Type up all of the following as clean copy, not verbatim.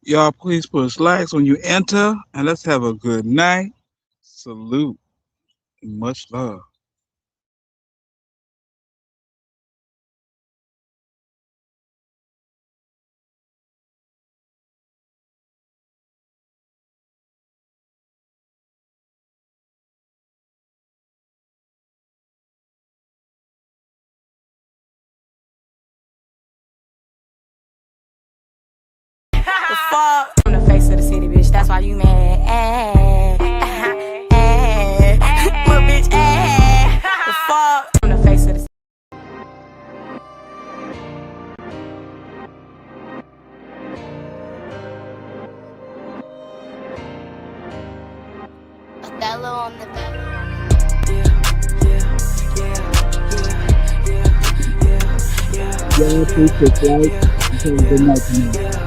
Y'all, please push likes when you enter, and let's have a good night. Salute. Much love. The fuck? I'm the face of the city, bitch. That's why you mad. Little bitch. The fuck? I'm the face of the city. Othello on the Yeah, please subscribe. Until good night tonight.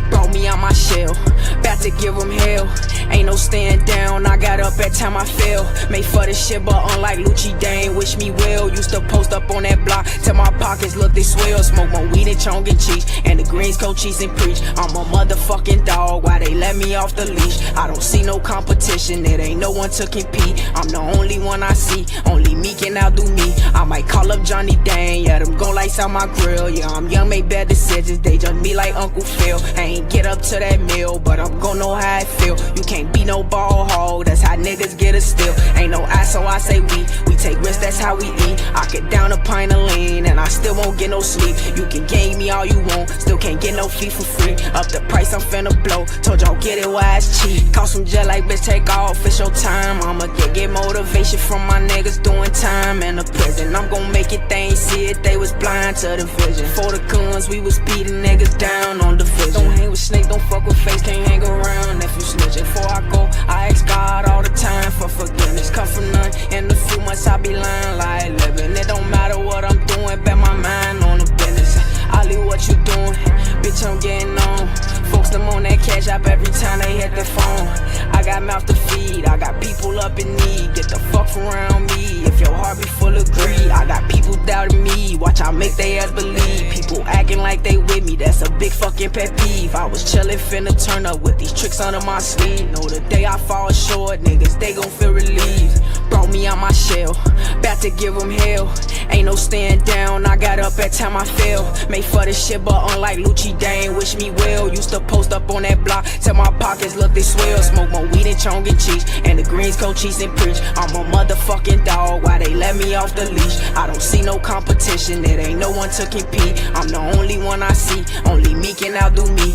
Brought me out my shell, about to give them hell. Ain't no stand down, I got up at time I fell. Made for this shit, but unlike Lucci Dane, wish me well. Used to post up on that block till my pockets look they swell. Smoke more weed and chong and cheese, and the greens go cheese and preach. I'm a motherfucking dog, why they let me off the leash? I don't see no competition, it ain't no one to compete. I'm the only one I see, only me can outdo me. I might call up Johnny Dane, yeah, them gon' lights out my grill. Yeah, I'm young, make bad decisions, they judge me like Uncle Phil. I ain't get up to that meal, but I'm gon' know how I feel. You can't be no ball hog, that's how niggas get a steal. Ain't no I, so I say we take risks, that's how we eat. I could down a pint of lean, and I still won't get no sleep. You can game me all you want, still can't get no fee for free. Up the price, I'm finna blow, told y'all get it while it's cheap. Cost some jet like bitch, take off, it's your time. I'ma get motivation from my niggas doing time in the prison. I'm gon' make it, they ain't see it, they was blind to the vision. For the guns, we was beating niggas down on the vision. Don't hang with snakes, don't fuck with face, can't hang around if you snitching. Before I go, I ask God all the time for forgiveness. Come from none, in a few months I be lying like living. It don't matter what I'm doing, bet my mind on the business. Ali, what you doing? Bitch, I'm getting on. Folks, them on that cash app every time they hit the phone. I got mouth to feed, I got people up in need. Get the fuck from around me if your heart be full of greed. I got people doubting me, watch I make they ass believe. People acting like they with me, that's a big fucking pet peeve. I was chillin', finna turn up with these tricks under my sleeve. Know the day I fall short, niggas, they gon' feel relieved. Brought me out my shell, about to give them hell. Ain't no stand down, I got up at time I fell. Made for this shit, but unlike Lucci Dane, wish me well. Used to post up on that block till my pockets look they swell. Smoke more weed and chong and cheese, and the greens go cheese and preach. I'm a motherfucking dog, why they let me off the leash? I don't see no competition, it ain't no one to compete. I'm the only one I see, only me can outdo me.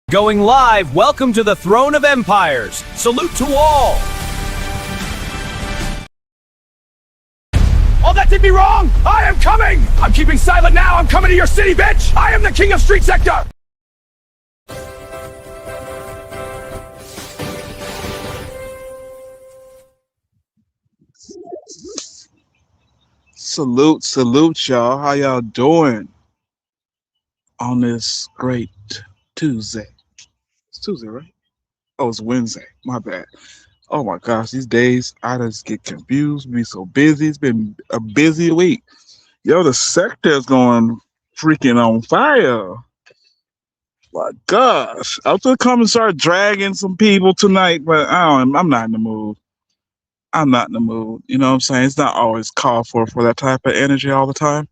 Going live, welcome to the Throne of Empires. Salute to all. Oh, that did me wrong. I am coming. I'm keeping silent now. I'm coming to your city, bitch. I am the king of street sector. Salute, y'all. How y'all doing on this great Tuesday? It's Tuesday, right? Oh, it's Wednesday. My bad. Oh my gosh, these days I just get confused. Be so busy. It's been a busy week. Yo, the sector is going freaking on fire. My gosh, I was gonna come and start dragging some people tonight, but I'm not in the mood. I'm not in the mood. You know what I'm saying? It's not always called for that type of energy all the time.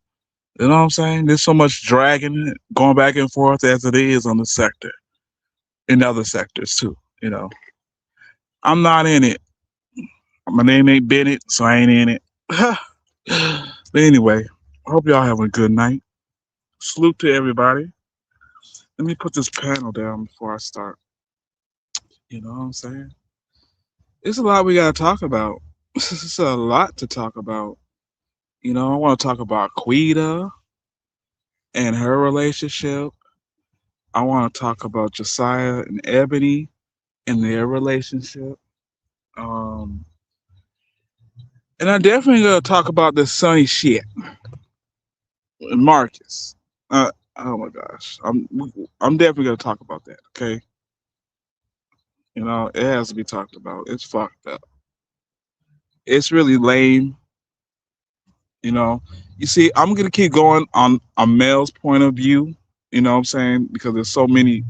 You know what I'm saying? There's so much dragging, going back and forth as it is on the sector, in other sectors too. You know, I'm not in it. My name ain't Bennett, so I ain't in it. But anyway, I hope y'all have a good night. Salute to everybody. Let me put this panel down before I start. You know what I'm saying? It's a lot we gotta talk about. It's a lot to talk about. You know, I want to talk about Quita and her relationship. I want to talk about Josiah and Ebony and their relationship. Um, and I definitely gonna talk about this Sunny shit, Marcus. Oh my gosh, I'm definitely gonna talk about that. Okay, You know, it has to be talked about. It's fucked up. It's really lame. You know, you see, I'm gonna keep going on a male's point of view. You know what I'm saying? Because there's so many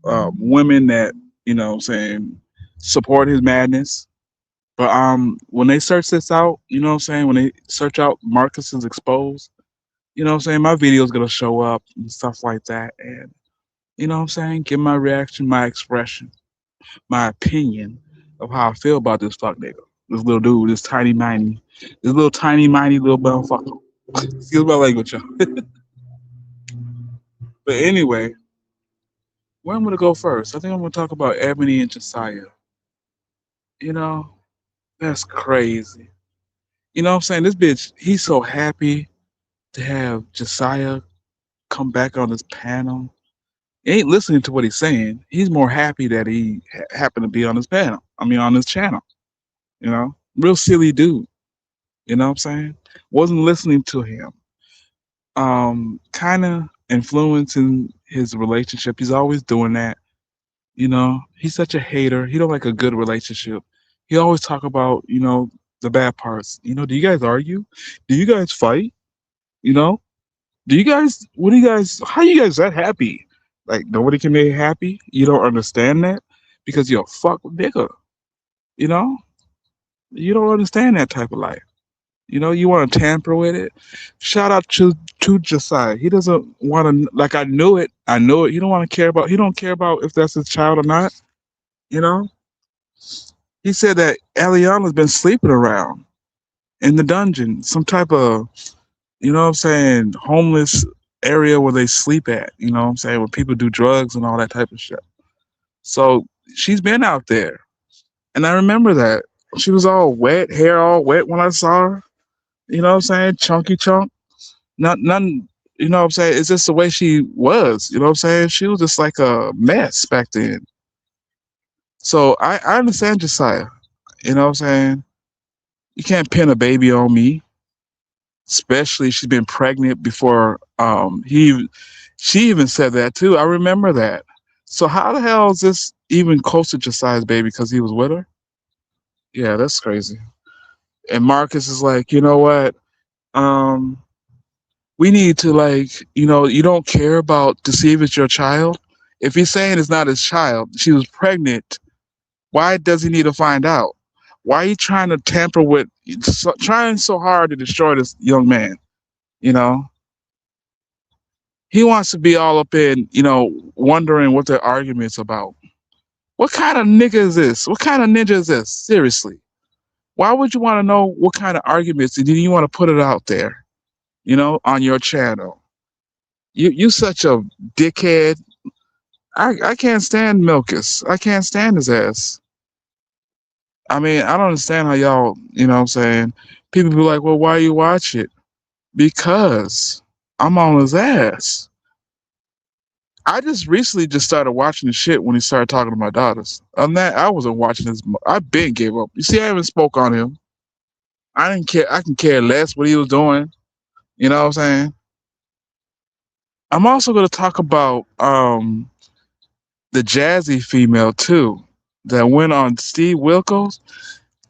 women that you know what I'm saying support his madness. But when they search this out, you know what I'm saying? When they search out Marcus is exposed, you know what I'm saying? My video's gonna show up and stuff like that. And you know what I'm saying? Give my reaction, my expression, my opinion of how I feel about this fuck nigga. This little dude, this little tiny miney little motherfucker. Excuse my language, y'all. But anyway, where I'm gonna go first? I think I'm gonna talk about Ebony and Josiah. You know, that's crazy. You know what I'm saying? This bitch, he's so happy to have Josiah come back on this panel. He ain't listening to what he's saying. He's more happy that he happened to be on this panel. I mean, on this channel. You know, real silly dude. You know what I'm saying? Wasn't listening to him. Kind of influencing his relationship. He's always doing that. You know, he's such a hater. He don't like a good relationship. He always talk about, you know, the bad parts. You know, do you guys argue? Do you guys fight? You know, do you guys? What do you guys? How you guys that happy? Like nobody can be happy. You don't understand that because you're a fuck nigga. You know, you don't understand that type of life. You know, you want to tamper with it. Shout out to Josiah. He doesn't want to like. I knew it. I knew it. He don't want to care about. He don't care about if that's his child or not. You know, he said that Eliana's been sleeping around in the dungeon, some type of, you know what I'm saying, homeless area where they sleep at, you know what I'm saying, where people do drugs and all that type of shit. So she's been out there. And I remember that. She was all wet, hair all wet when I saw her. You know what I'm saying? Chunky chunk. Nothing, you know what I'm saying? It's just the way she was. You know what I'm saying? She was just like a mess back then. So I understand Josiah. You know what I'm saying? You can't pin a baby on me, especially she's been pregnant before she even said that too. I remember that. So how the hell is this even close to Josiah's baby because he was with her? Yeah, that's crazy. And Marcus is like, you know what? Um, we need to like, you know, you don't care about to see if it's your child. If he's saying it's not his child, she was pregnant. Why does he need to find out? Why are you trying to tamper with, trying so hard to destroy this young man? You know, he wants to be all up in, you know, wondering what their argument's about. What kind of nigga is this? What kind of ninja is this? Seriously. Why would you want to know what kind of arguments and then you want to put it out there, you know, on your channel? You such a dickhead. I can't stand Milkus. I can't stand his ass. I mean, I don't understand how y'all, you know what I'm saying? People be like, well, why you watch it? Because I'm on his ass. I just recently just started watching the shit when he started talking to my daughters. On that, I wasn't watching his. I been gave up. You see, I haven't spoke on him. I didn't care. I can care less what he was doing. You know what I'm saying? I'm also going to talk about the jazzy female too that went on Steve Wilkos.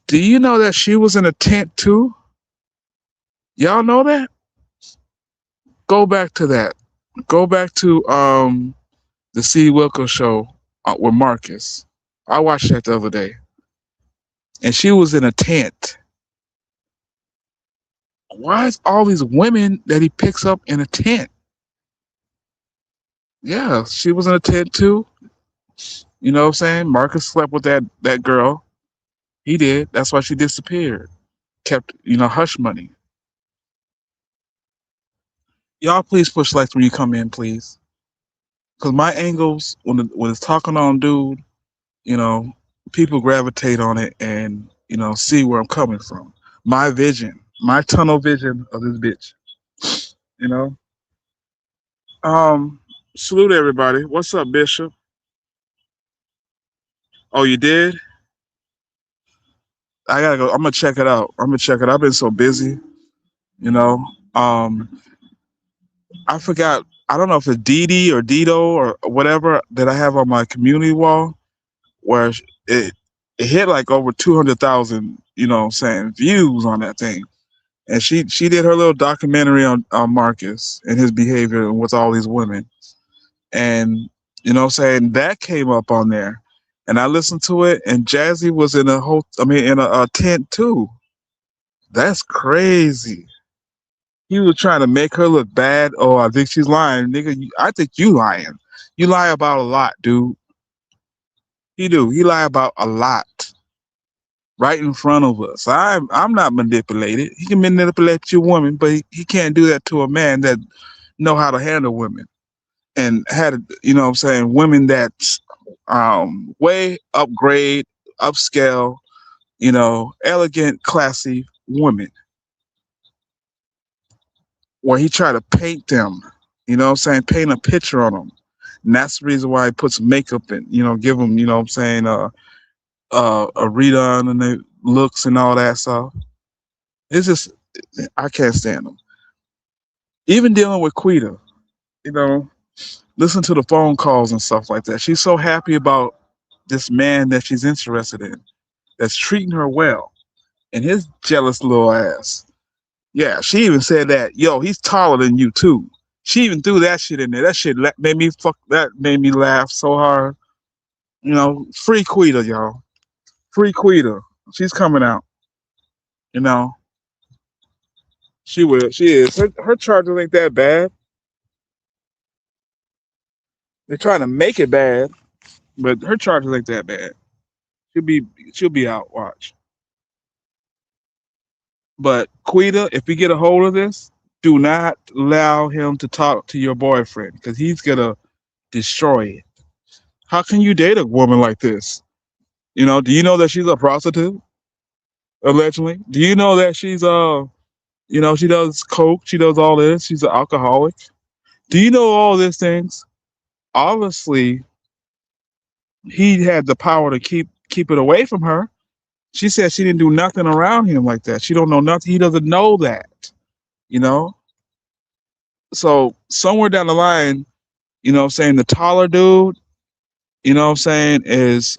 Do you know that she was in a tent too? Y'all know that? Go back to that. Go back to the Steve Wilkos show with Marcus. I watched that the other day, and she was in a tent. Why is all these women that he picks up in a tent? Yeah, she was in a tent too. You know what I'm saying? Marcus slept with that girl. He did. That's why she disappeared. Kept, you know, hush money. Y'all please push likes when you come in, please. Cause my angles when it's talking on dude, you know, people gravitate on it and, you know, see where I'm coming from. My vision, my tunnel vision of this bitch. You know? Um, salute everybody. What's up, Bishop? Oh, you did? I gotta go. I'm gonna check it out. I'm gonna check it. I've been so busy, you know. I forgot. I don't know if it's Didi or Dido or whatever that I have on my community wall. where it it hit like over 200,000, saying views on that thing. And she did her little documentary on Marcus and his behavior with all these women. And saying that came up on there. And I listened to it, and Jazzy was in a a tent too. That's crazy. He was trying to make her look bad. Oh, I think she's lying, nigga. I think you lying. You lie about a lot, dude. He do. He lie about a lot right in front of us. I'm not manipulated. He can manipulate your woman, but he can't do that to a man that know how to handle women and had women that's way upgrade, upscale, elegant, classy women where he tried to paint them, paint a picture on them. And that's the reason why he puts makeup in, give them, a redone and their looks and all that stuff. It's just, I can't stand them. Even dealing with Quita, you know, listen to the phone calls and stuff like that. She's so happy about this man that she's interested in, that's treating her well, and his jealous little ass. Yeah, she even said that, yo, he's taller than you too. She even threw that shit in there. That shit made me laugh so hard. Free Quita, y'all. Free Quita. She's coming out. You know, she will. She is. Her charges ain't that bad. They're trying to make it bad, but her charges ain't that bad. She'll be she'll be out. Watch. But Quita, if you get a hold of this, do not allow him to talk to your boyfriend because he's gonna destroy it. How can you date a woman like this? Do you know that she's a prostitute? Allegedly. Do you know that she's she does coke, she does all this, she's an alcoholic? Do you know all these things? Obviously, he had the power to keep it away from her. She said she didn't do nothing around him like that. She don't know nothing. He doesn't know that. You know? So somewhere down the line, saying the taller dude, is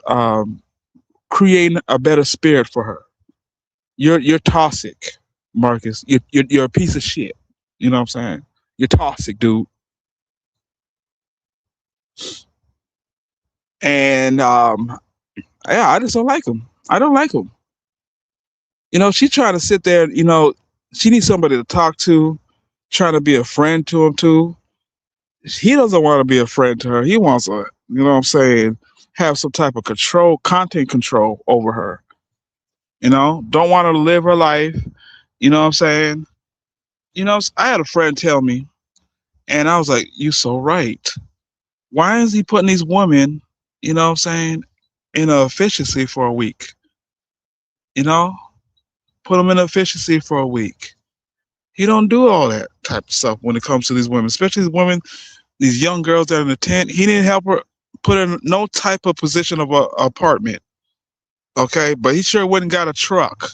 creating a better spirit for her. You're toxic, Marcus. You're a piece of shit. You know what I'm saying? You're toxic, dude. And yeah, I just don't like him. I don't like him. She trying to sit there. She needs somebody to talk to, trying to be a friend to him too. He doesn't want to be a friend to her. He wants to, have some type of content control over her. Don't want her to live her life. You know what I'm saying? I had a friend tell me, and I was like, "You so right. Why is he putting these women, in a efficiency for a week? You know, put them in efficiency for a week. He don't do all that type of stuff when it comes to these women, especially these women, these young girls that are in the tent. He didn't help her put in no type of position of a apartment. Okay, but he sure wouldn't got a truck.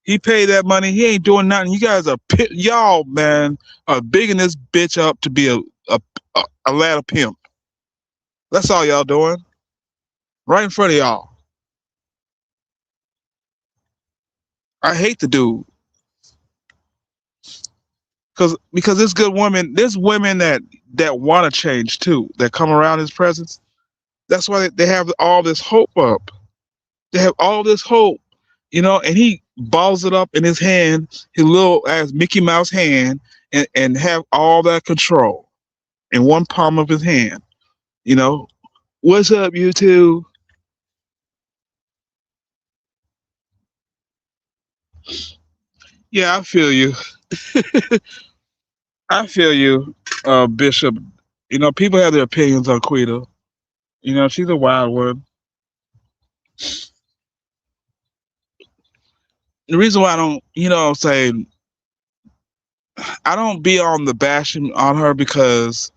He paid that money. He ain't doing nothing. You guys are y'all, man, are bigging this bitch up to be a ladder pimp. That's all y'all doing, right in front of y'all. I hate the dude because there's women that want to change too, that come around his presence. That's why they have all this hope up. They have all this hope, and he balls it up in his hand, his little ass Mickey Mouse hand, and have all that control in one palm of his hand. What's up, you two? Yeah, I feel you. I feel you, Bishop. People have their opinions on Quita. She's a wild one. The reason why I don't, say I don't be on the bashing on her because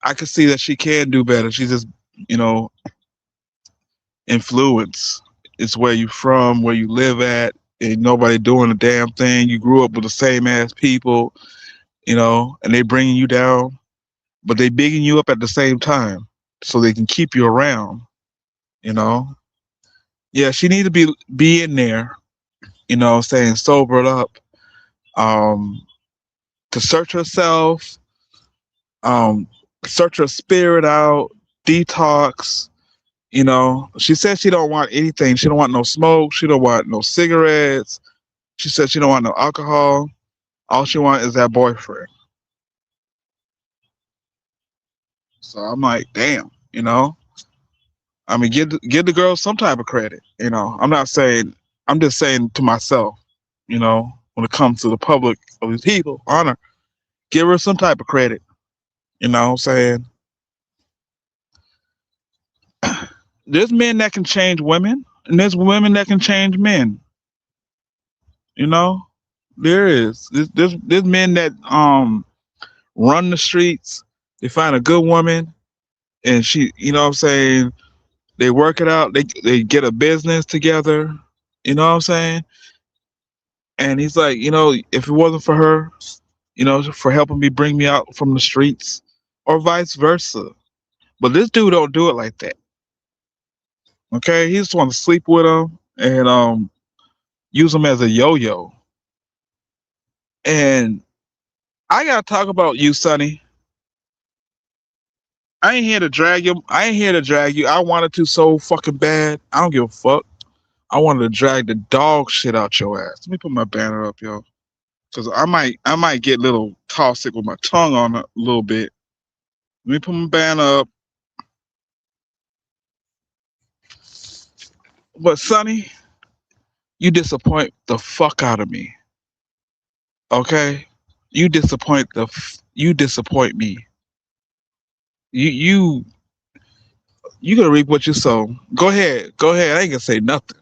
I can see that she can do better. She's just, you know, influence. It's where you from, where you live at, and nobody doing a damn thing. You grew up with the same ass people, and they bringing you down, but they bigging you up at the same time so they can keep you around. You know, yeah, she need to be in there. Saying sobered up, um, to search herself, um, search her spirit out, detox. She said she don't want anything. She don't want no smoke. She don't want no cigarettes. She said she don't want no alcohol. All she want is that boyfriend. So I'm like, damn. I mean, give the girl some type of credit. I'm not saying. I'm just saying to myself. When it comes to the public of these people, honor, give her some type of credit. What I'm saying, there's men that can change women, and there's women that can change men. You know, there is. There's men that run the streets. They find a good woman, and she, what I'm saying, they work it out. They get a business together. What I'm saying, and he's like, if it wasn't for her, for helping me bring me out from the streets, or vice versa. But this dude don't do it like that. Okay, he just want to sleep with him and use him as a yo-yo. And I gotta talk about you, Sonny. I ain't here to drag you. I ain't here to drag you. I wanted to so fucking bad. I don't give a fuck. I wanted to drag the dog shit out your ass. Let me put my banner up, yo. Cause I might get a little toxic with my tongue on it a little bit. Let me put my banner up. But Sonny, you disappoint the fuck out of me. Okay? You disappoint me. You you you gonna reap what you sow. Go ahead. Go ahead. I ain't gonna say nothing.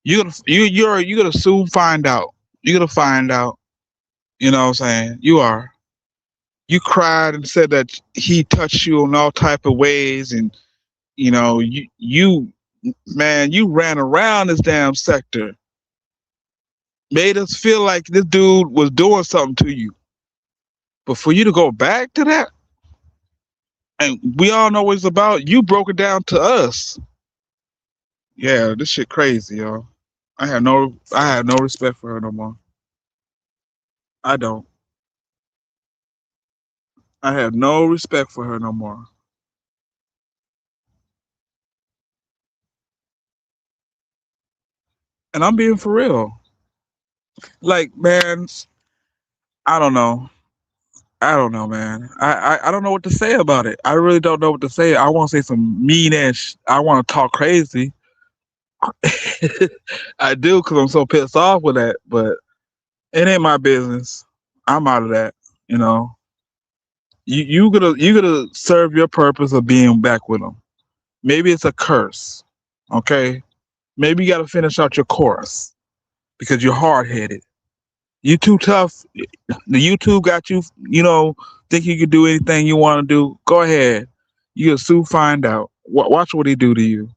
You're gonna soon find out. You're gonna find out. You know what I'm saying? You are. You cried and said that he touched you in all type of ways, and you man, you ran around this damn sector, made us feel like this dude was doing something to you. But for you to go back to that, and we all know what it's about, you broke it down to us. Yeah, this shit crazy, yo. I have no respect for her no more. I don't. I have no respect for her no more. And I'm being for real. Like, man, I don't know. I don't know, man. I don't know what to say about it. I really don't know what to say. I want to say some mean ass. I want to talk crazy. I do because I'm so pissed off with that. But it ain't my business. I'm out of that. You know. You gonna serve your purpose of being back with them. Maybe it's a curse. Okay. Maybe you got to finish out your course because you're hard headed. You too tough. The YouTube got you, think you can do anything you want to do. Go ahead. You'll soon find out. Watch what he do to you.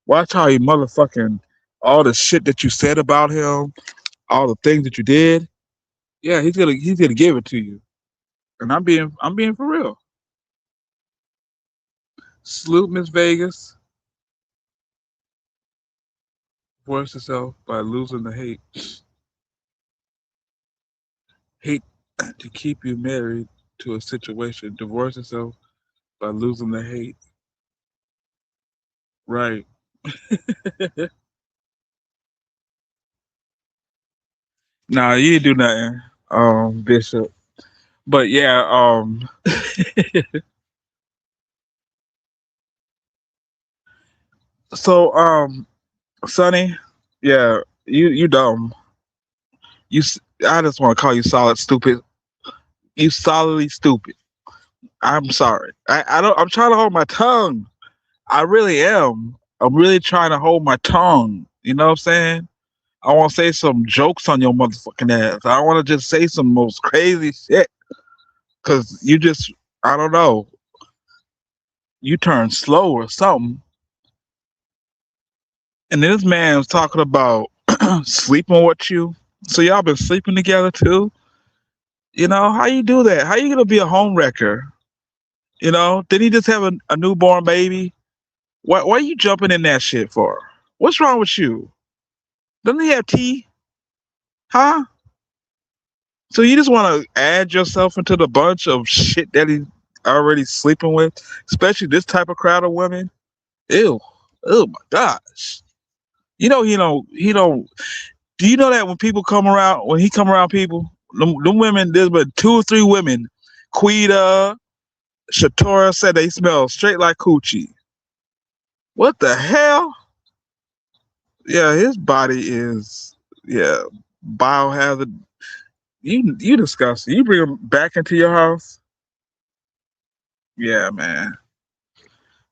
Watch how he motherfucking all the shit that you said about him, all the things that you did. Yeah, he's gonna give it to you. And I'm being for real. Salute Miss Vegas. Voice yourself by losing the hate. Hate to keep you married to a situation. Divorce yourself by losing the hate. Right. Nah, you didn't do nothing, Bishop. But yeah, so Sonny, yeah, you dumb. I just want to call you solid stupid. You solidly stupid. I'm sorry. I don't. I'm trying to hold my tongue. I really am. I'm really trying to hold my tongue. You know what I'm saying? I want to say some jokes on your motherfucking ass. I want to just say some most crazy shit. Cause you just, I don't know, you turn slow or something. And this man's talking about sleeping with you. So y'all been sleeping together too? How you do that? How you gonna be a home wrecker? Did he just have a newborn baby? Why are you jumping in that shit for? What's wrong with you? Doesn't he have tea? Huh? So you just want to add yourself into the bunch of shit that he's already sleeping with, especially this type of crowd of women? Ew. Oh my gosh. He don't. Do you know that when people come around, when he come around people, them women, there's but two or three women, Quita, Shatora said they smell straight like coochie. What the hell? Yeah, his body is, yeah, biohazard. You disgusting. You bring him back into your house? Yeah, man.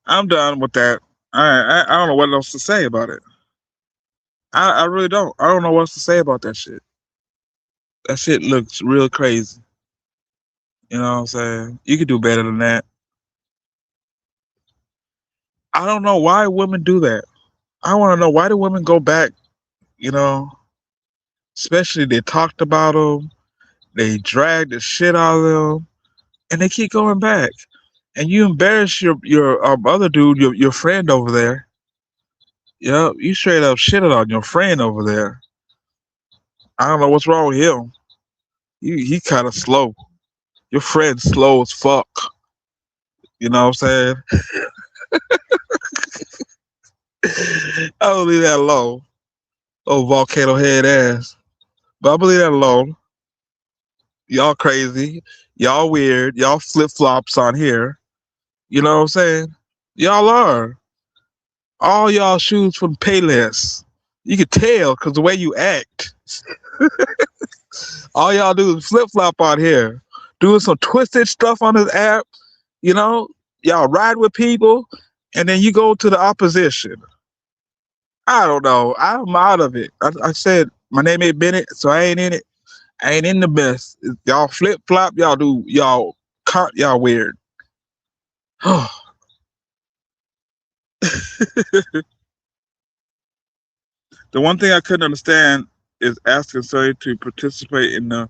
I'm done with that. I don't know what else to say about it. I really don't. I don't know what else to say about that shit. That shit looks real crazy. You know what I'm saying? You could do better than that. I don't know why women do that. I want to know, why do women go back? You know, especially they talked about them, they dragged the shit out of them, and they keep going back. And you embarrass your other dude, your friend over there. Yeah, you straight up shitted on your friend over there. I don't know what's wrong with him. He kind of slow. Your friend's slow as fuck. You know what I'm saying? I'll leave that alone. Oh, volcano head ass. But I'll leave that alone. Y'all crazy. Y'all weird. Y'all flip flops on here. You know what I'm saying? Y'all are. All y'all shoes from Payless. You can tell because the way you act. All y'all do is flip flop on here. Doing some twisted stuff on this app. You know, y'all ride with people and then you go to the opposition. I don't know. I'm out of it. I said my name ain't Bennett, so I ain't in it. I ain't in the best. Y'all flip flop. Y'all weird. The one thing I couldn't understand is asking somebody to participate in the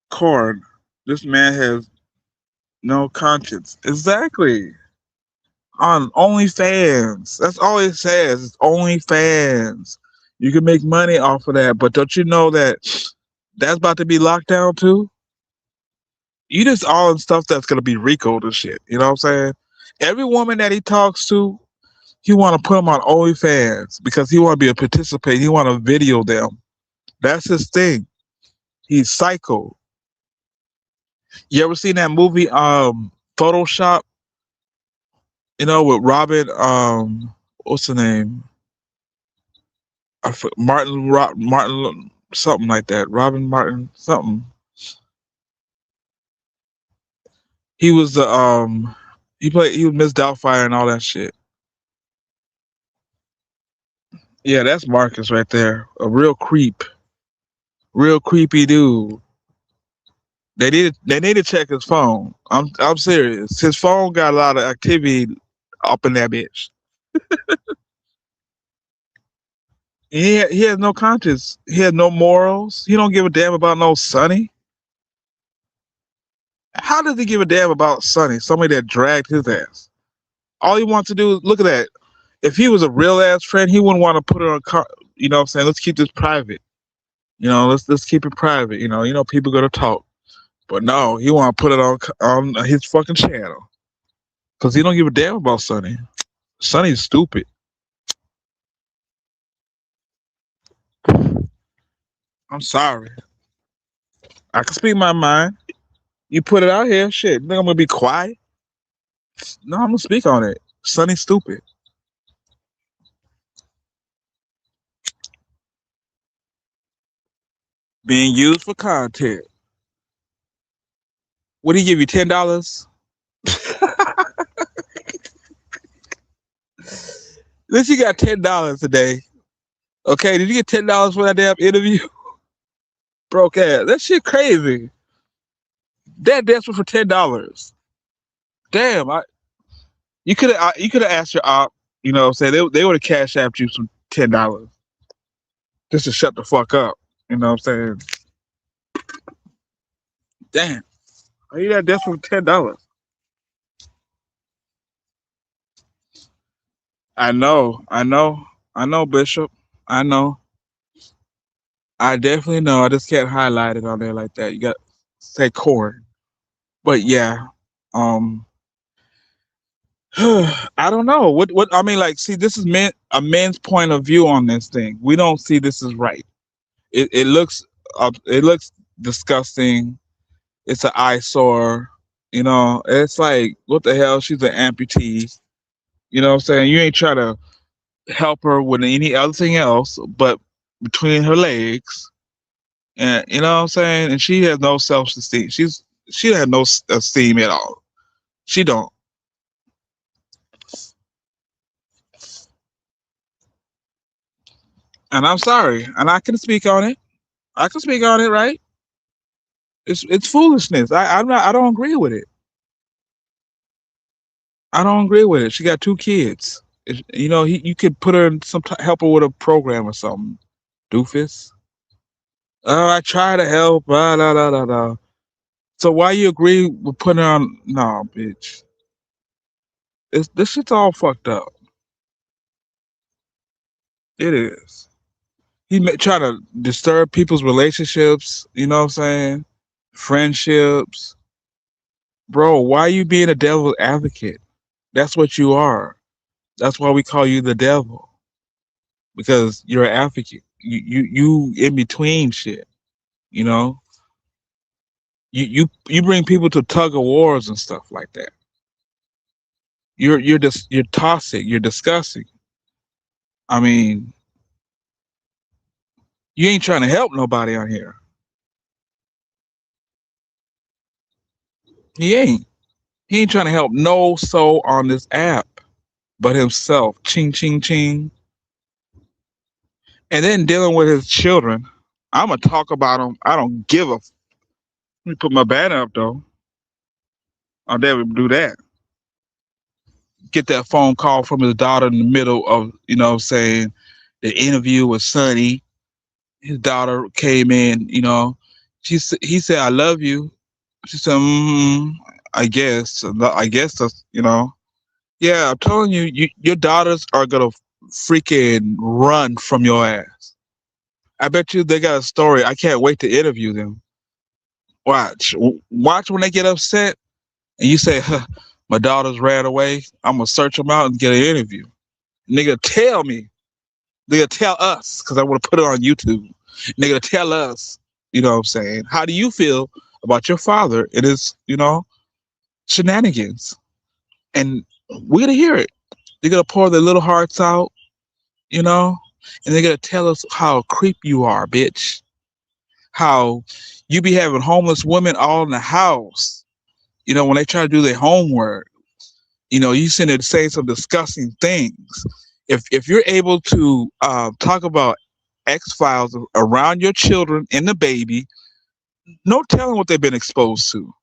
corn. This man has no conscience. Exactly. On OnlyFans. That's all it says. It's OnlyFans. You can make money off of that, but don't you know that that's about to be locked down too? You just all in stuff that's gonna be Rico and shit. You know what I'm saying? Every woman that he talks to, he want to put them on OnlyFans because he want to be a participant. He want to video them. That's his thing. He's psycho. You ever seen that movie, Photoshop? You know, with Robin, what's the name? Martin, something like that. Robin Martin, something. He was the he was Miss Doubtfire and all that shit. Yeah, that's Marcus right there. A real creep. Real creepy dude. They need to check his phone. I'm serious. His phone got a lot of activity up in that bitch. He has no conscience. He has no morals. He don't give a damn about no Sonny. How does he give a damn about Sonny? Somebody that dragged his ass. All he wants to do is look at that. If he was a real ass friend, he wouldn't want to put it on. You know what I'm saying? Let's keep this private. You know, let's keep it private. You know, people gonna talk. But no, he want to put it on his fucking channel because he don't give a damn about Sonny. Sonny's stupid. I'm sorry. I can speak my mind. You put it out here, shit. You think I'm gonna be quiet? No, I'm gonna speak on it. Sonny's stupid. Being used for content. Would he give you $10? At least you got $10 today. Okay, did you get $10 for that damn interview? Broke ass. That shit crazy. That desperate for $10. Damn, you could have asked your op. You know what I'm saying? They would have cash apped you some $10 just to shut the fuck up. You know what I'm saying? Damn, are you that desperate for $10? I know, Bishop. I know. I definitely know. I just can't highlight it on there like that. You got to say corn. But yeah, um, I don't know. What I mean, like, see, this is a men's point of view on this thing. We don't see this as right. It looks disgusting. It's an eyesore. You know, it's like, what the hell? She's an amputee. You know what I'm saying? You ain't trying to help her with any other thing else but between her legs. And you know what I'm saying? And she has no self esteem. She has no esteem at all. She don't. And I'm sorry. And I can speak on it. I can speak on it, right? It's foolishness. I don't agree with it. I don't agree with it. She got two kids. You know, you could put her in help her with a program or something. Doofus. Oh, I try to help. Blah, blah, blah, blah, blah. So why you agree with putting her on? No, bitch. This shit's all fucked up. It is. Try to disturb people's relationships. You know what I'm saying? Friendships, bro. Why are you being a devil's advocate? That's what you are. That's why we call you the devil, because you're an advocate. You in between shit. You know. You bring people to tug of wars and stuff like that. You're toxic. You're disgusting. I mean, you ain't trying to help nobody on here. He ain't. He ain't trying to help no soul on this app but himself. Ching, ching, ching. And then dealing with his children. I'm going to talk about him. I don't give a. Let me put my banner up, though. I'll never do that. Get that phone call from his daughter in the middle of, saying the interview with Sonny. His daughter came in, he said, I love you. She said, I guess. I guess that's. Yeah, I'm telling you, your daughters are gonna freaking run from your ass. I bet you they got a story. I can't wait to interview them. Watch when they get upset and you say, huh, "My daughters ran away." I'm gonna search them out and get an interview. Nigga, tell me. Nigga, tell us, because I want to put it on YouTube. Nigga, tell us. You know what I'm saying? How do you feel about your father and his, shenanigans? And we're gonna hear it. They're gonna pour their little hearts out, you know, and they're gonna tell us how a creep you are, bitch. How you be having homeless women all in the house. When they try to do their homework, you send there saying some disgusting things. If you're able to talk about X Files around your children and the baby, no telling what they've been exposed to.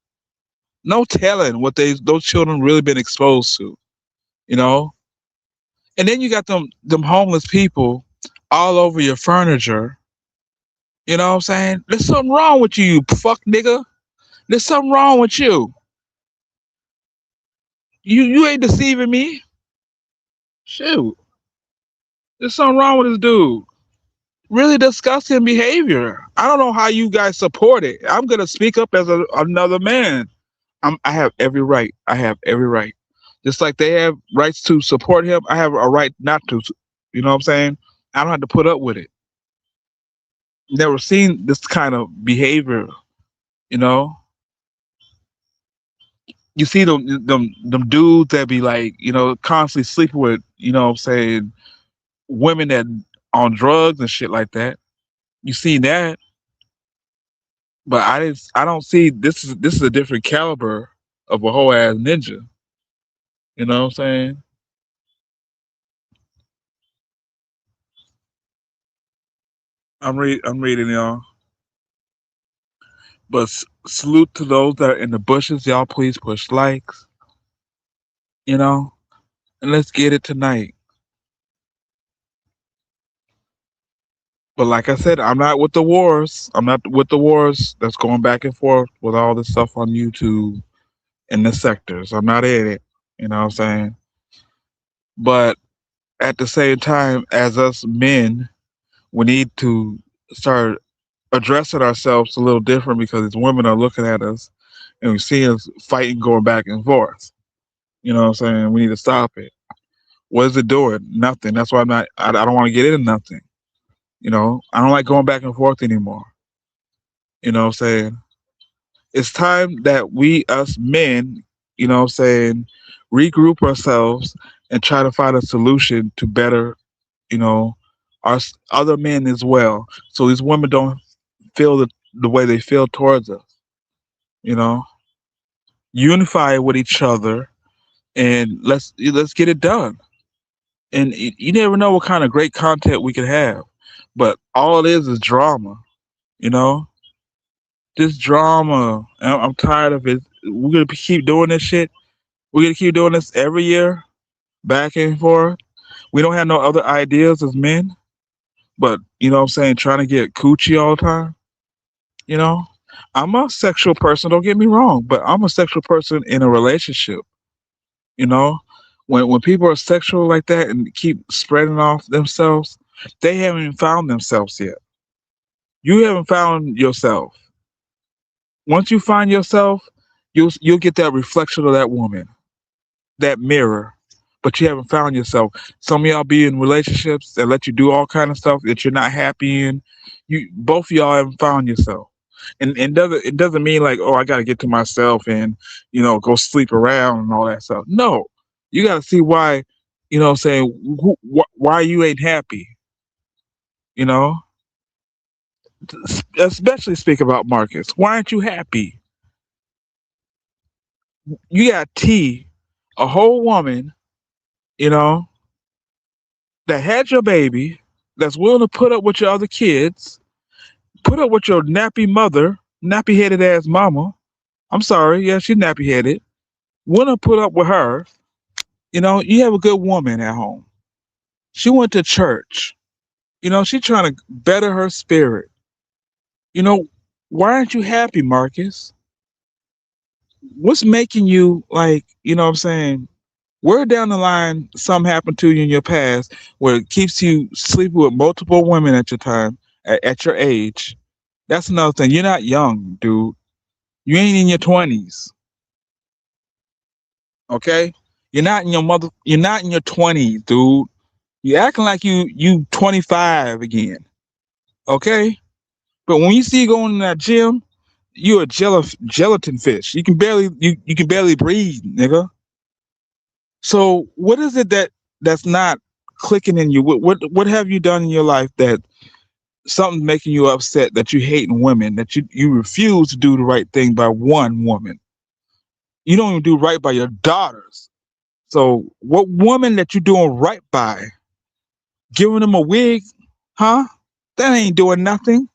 No telling what those children really been exposed to. You know, and then you got them homeless people all over your furniture. You know what I'm saying? There's something wrong with you fuck nigga. There's something wrong with you. You ain't deceiving me. Shoot. There's something wrong with this dude. Really disgusting behavior. I don't know how you guys support it. I'm gonna speak up as another man. I have every right. I have every right. Just like they have rights to support him, I have a right not to. You know what I'm saying? I don't have to put up with it. Never seen this kind of behavior. You know, you see them dudes that be like, constantly sleeping with, what I'm saying, women that on drugs and shit like that. You see that, but I don't see this is a different caliber of a whole ass ninja. You know what I'm saying? I'm reading y'all. But salute to those that are in the bushes. Y'all please push likes, you know, and let's get it tonight. But like I said, I'm not with the wars. I'm not with the wars that's going back and forth with all this stuff on YouTube in the sectors. I'm not in it. You know what I'm saying? But at the same time as us men, we need to start addressing ourselves a little different because these women are looking at us and we see us fighting, going back and forth. You know what I'm saying? We need to stop it. What is it doing? Nothing. That's why I'm not. I don't want to get into nothing. You know, I don't like going back and forth anymore. You know what I'm saying? It's time that we, us men, you know what I'm saying, regroup ourselves and try to find a solution to better, you know, other men as well. So these women don't feel the way they feel towards us. You know, unify with each other and let's get it done. And you never know what kind of great content we could have, but all it is drama. You know, this drama. I'm tired of it. We're gonna keep doing this shit. We're gonna keep doing this every year, back and forth. We don't have no other ideas as men, but you know what I'm saying, trying to get coochie all the time. You know, I'm a sexual person. Don't get me wrong, but I'm a sexual person in a relationship. You know, when people are sexual like that and keep spreading off themselves, they haven't even found themselves yet. You haven't found yourself. Once you find yourself, you'll get that reflection of that woman, that mirror. But you haven't found yourself. Some of y'all be in relationships that let you do all kind of stuff that you're not happy in. You both of y'all haven't found yourself. And doesn't mean like, oh, I gotta get to myself and, you know, go sleep around and all that stuff. No. You gotta see why, you know what I'm saying, why you ain't happy, you know? Especially speak about Marcus. Why aren't you happy? You got T, a whole woman, you know, that had your baby, that's willing to put up with your other kids, put up with your nappy mother, nappy headed ass mama. I'm sorry, yeah, she's nappy headed. Willing to put up with her. You know, you have a good woman at home. She went to church. You know, she's trying to better her spirit. You know, why aren't you happy, Marcus? What's making you like, you know what I'm saying? Where down the line something happened to you in your past where it keeps you sleeping with multiple women at your time, at your age. That's another thing. You're not young, dude. You ain't in your 20s. Okay? You're not in your 20s, dude. You acting like you 25 again. Okay? But when you see you going in that gym, you're a gelatin fish. You can barely breathe, nigga. So what is it that's not clicking in you? What have you done in your life that something's making you upset, that you hate in women, that you refuse to do the right thing by one woman? You don't even do right by your daughters. So what woman that you doing right by? Giving them a wig, huh? That ain't doing nothing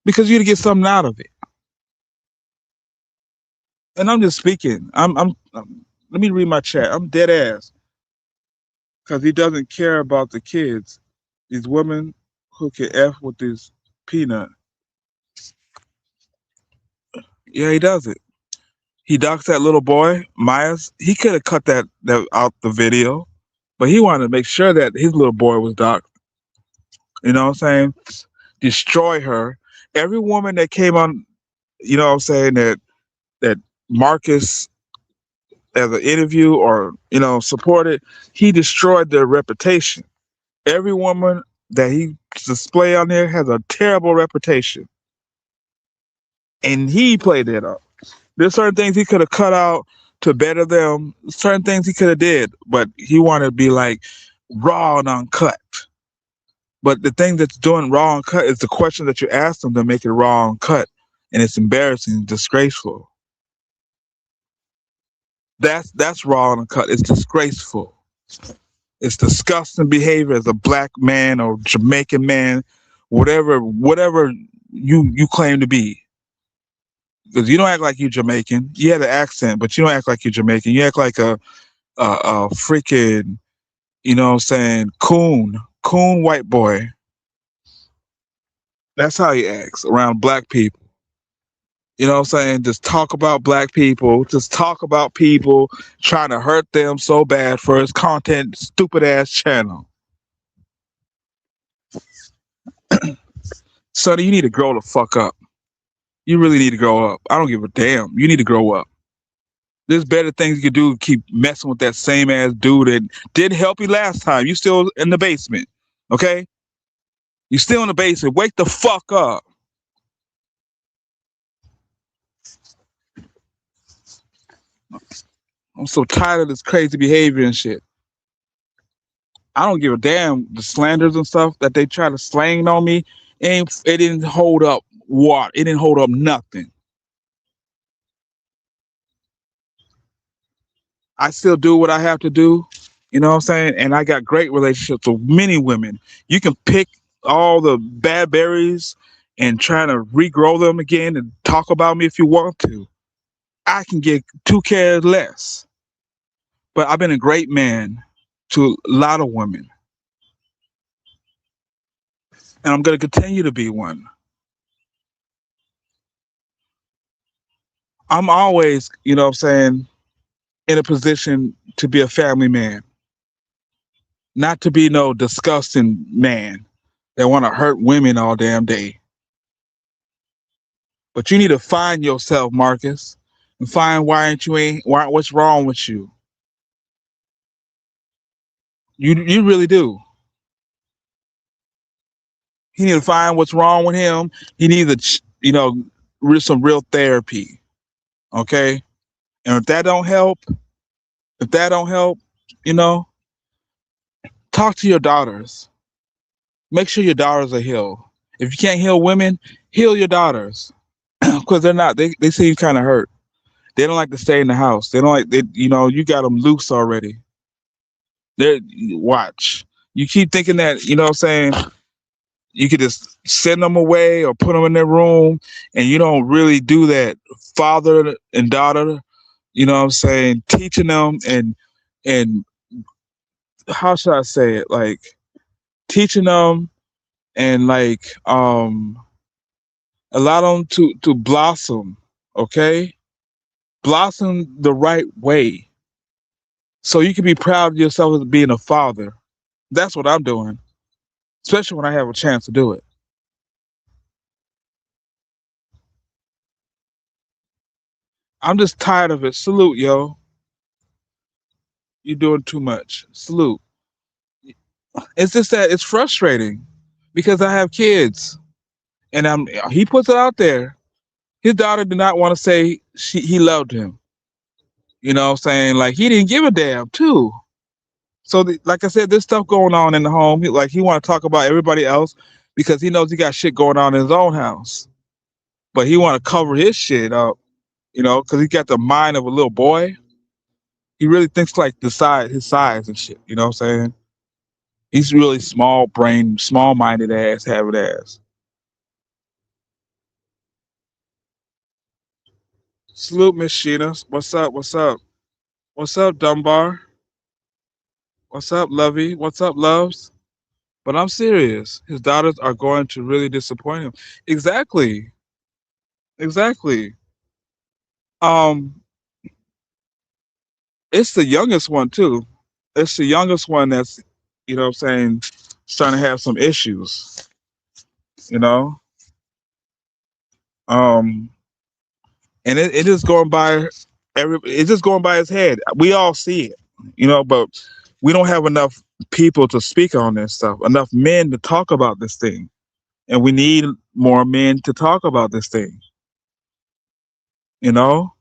because you to get something out of it. And I'm just speaking. Let me read my chat. I'm dead ass because he doesn't care about the kids. These women who can f with this peanut. Yeah, he does it. He docs that little boy, Myers. He could have cut that out the video, but he wanted to make sure that his little boy was docked. You know what I'm saying? Destroy her. Every woman that came on, you know what I'm saying, that Marcus as an interview or, you know, supported, he destroyed their reputation. Every woman that he display on there has a terrible reputation. And he played that up. There's certain things he could have cut out to better them. Certain things he could have did, but he wanted to be like raw and uncut. But the thing that's doing raw and cut is the question that you ask them to make it raw and cut, and it's embarrassing, disgraceful. That's raw and uncut. It's disgraceful. It's disgusting behavior as a black man or Jamaican man, whatever you claim to be. Because you don't act like you're Jamaican. You have an accent, but you don't act like you're Jamaican. You act like a freaking, you know what I'm saying, coon white boy. That's how he acts around black people. You know what I'm saying? Just talk about black people. Just talk about people trying to hurt them so bad for his content, stupid ass channel. Sonny, you need to grow the fuck up. You really need to grow up. I don't give a damn. You need to grow up. There's better things you can do. Keep messing with that same ass dude that didn't help you last time. You still in the basement. Okay? You still in the basement. Wake the fuck up. I'm so tired of this crazy behavior and shit. I don't give a damn the slanders and stuff that they try to slang on me. It didn't hold up what? It didn't hold up nothing. I still do what I have to do. You know what I'm saying? And I got great relationships with many women. You can pick all the bad berries and try to regrow them again and talk about me if you want to. I can get 2 cares less. But I've been a great man to a lot of women. And I'm going to continue to be one. I'm always, you know what I'm saying, in a position to be a family man, not to be no disgusting man that want to hurt women all damn day. But you need to find yourself, Marcus, and find what's wrong with you. You really do. You need to find what's wrong with him. He needs to, some real therapy. Okay, and if that don't help, you know, talk to your daughters. Make sure your daughters are healed. If you can't heal women, heal your daughters because they're not. They seem kind of hurt. They don't like to stay in the house. They don't like. You got them loose already. They watch. You keep thinking that what I'm saying. You could just send them away or put them in their room, and you don't really do that. Father and daughter, you know what I'm saying, teaching them and how should I say it? Like teaching them and like allow them to blossom, okay? Blossom the right way. So you can be proud of yourself as being a father. That's what I'm doing. Especially when I have a chance to do it. I'm just tired of it. Salute, yo. You're doing too much. Salute. It's just that it's frustrating because I have kids and he puts it out there. His daughter did not want to say he loved him. You know what I'm saying? Like he didn't give a damn too. So like I said, there's stuff going on in the home. He want to talk about everybody else because he knows he got shit going on in his own house. But he want to cover his shit up, because he got the mind of a little boy. He really thinks like his size and shit. You know what I'm saying? He's really small brain, small minded ass, have it ass. Salute, Miss Sheena. What's up? What's up? What's up, Dunbar? What's up, Lovey? What's up, Loves? But I'm serious. His daughters are going to really disappoint him. Exactly. Exactly. Um, it's the youngest one too. It's the youngest one that's, what I'm saying, starting to have some issues. You know, um, and it is going by it's just going by his head. We all see it, but we don't have enough people to speak on this stuff, enough men to talk about this thing, and we need more men to talk about this thing. You know,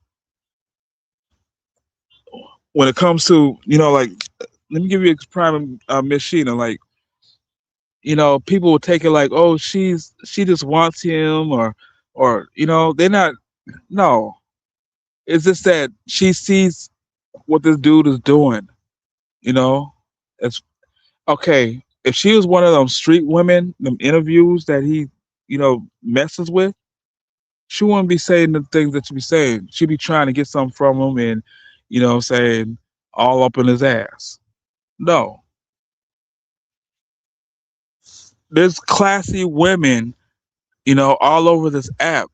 when it comes to like, let me give you a prime, Miss Sheena. Like, people will take it like, oh, she just wants him, or they're not. No, it's just that she sees what this dude is doing. It's okay. If she was one of them street women, them interviews that he, messes with, she wouldn't be saying the things that she be saying. She'd be trying to get something from him and, saying all up in his ass. No. There's classy women, all over this app.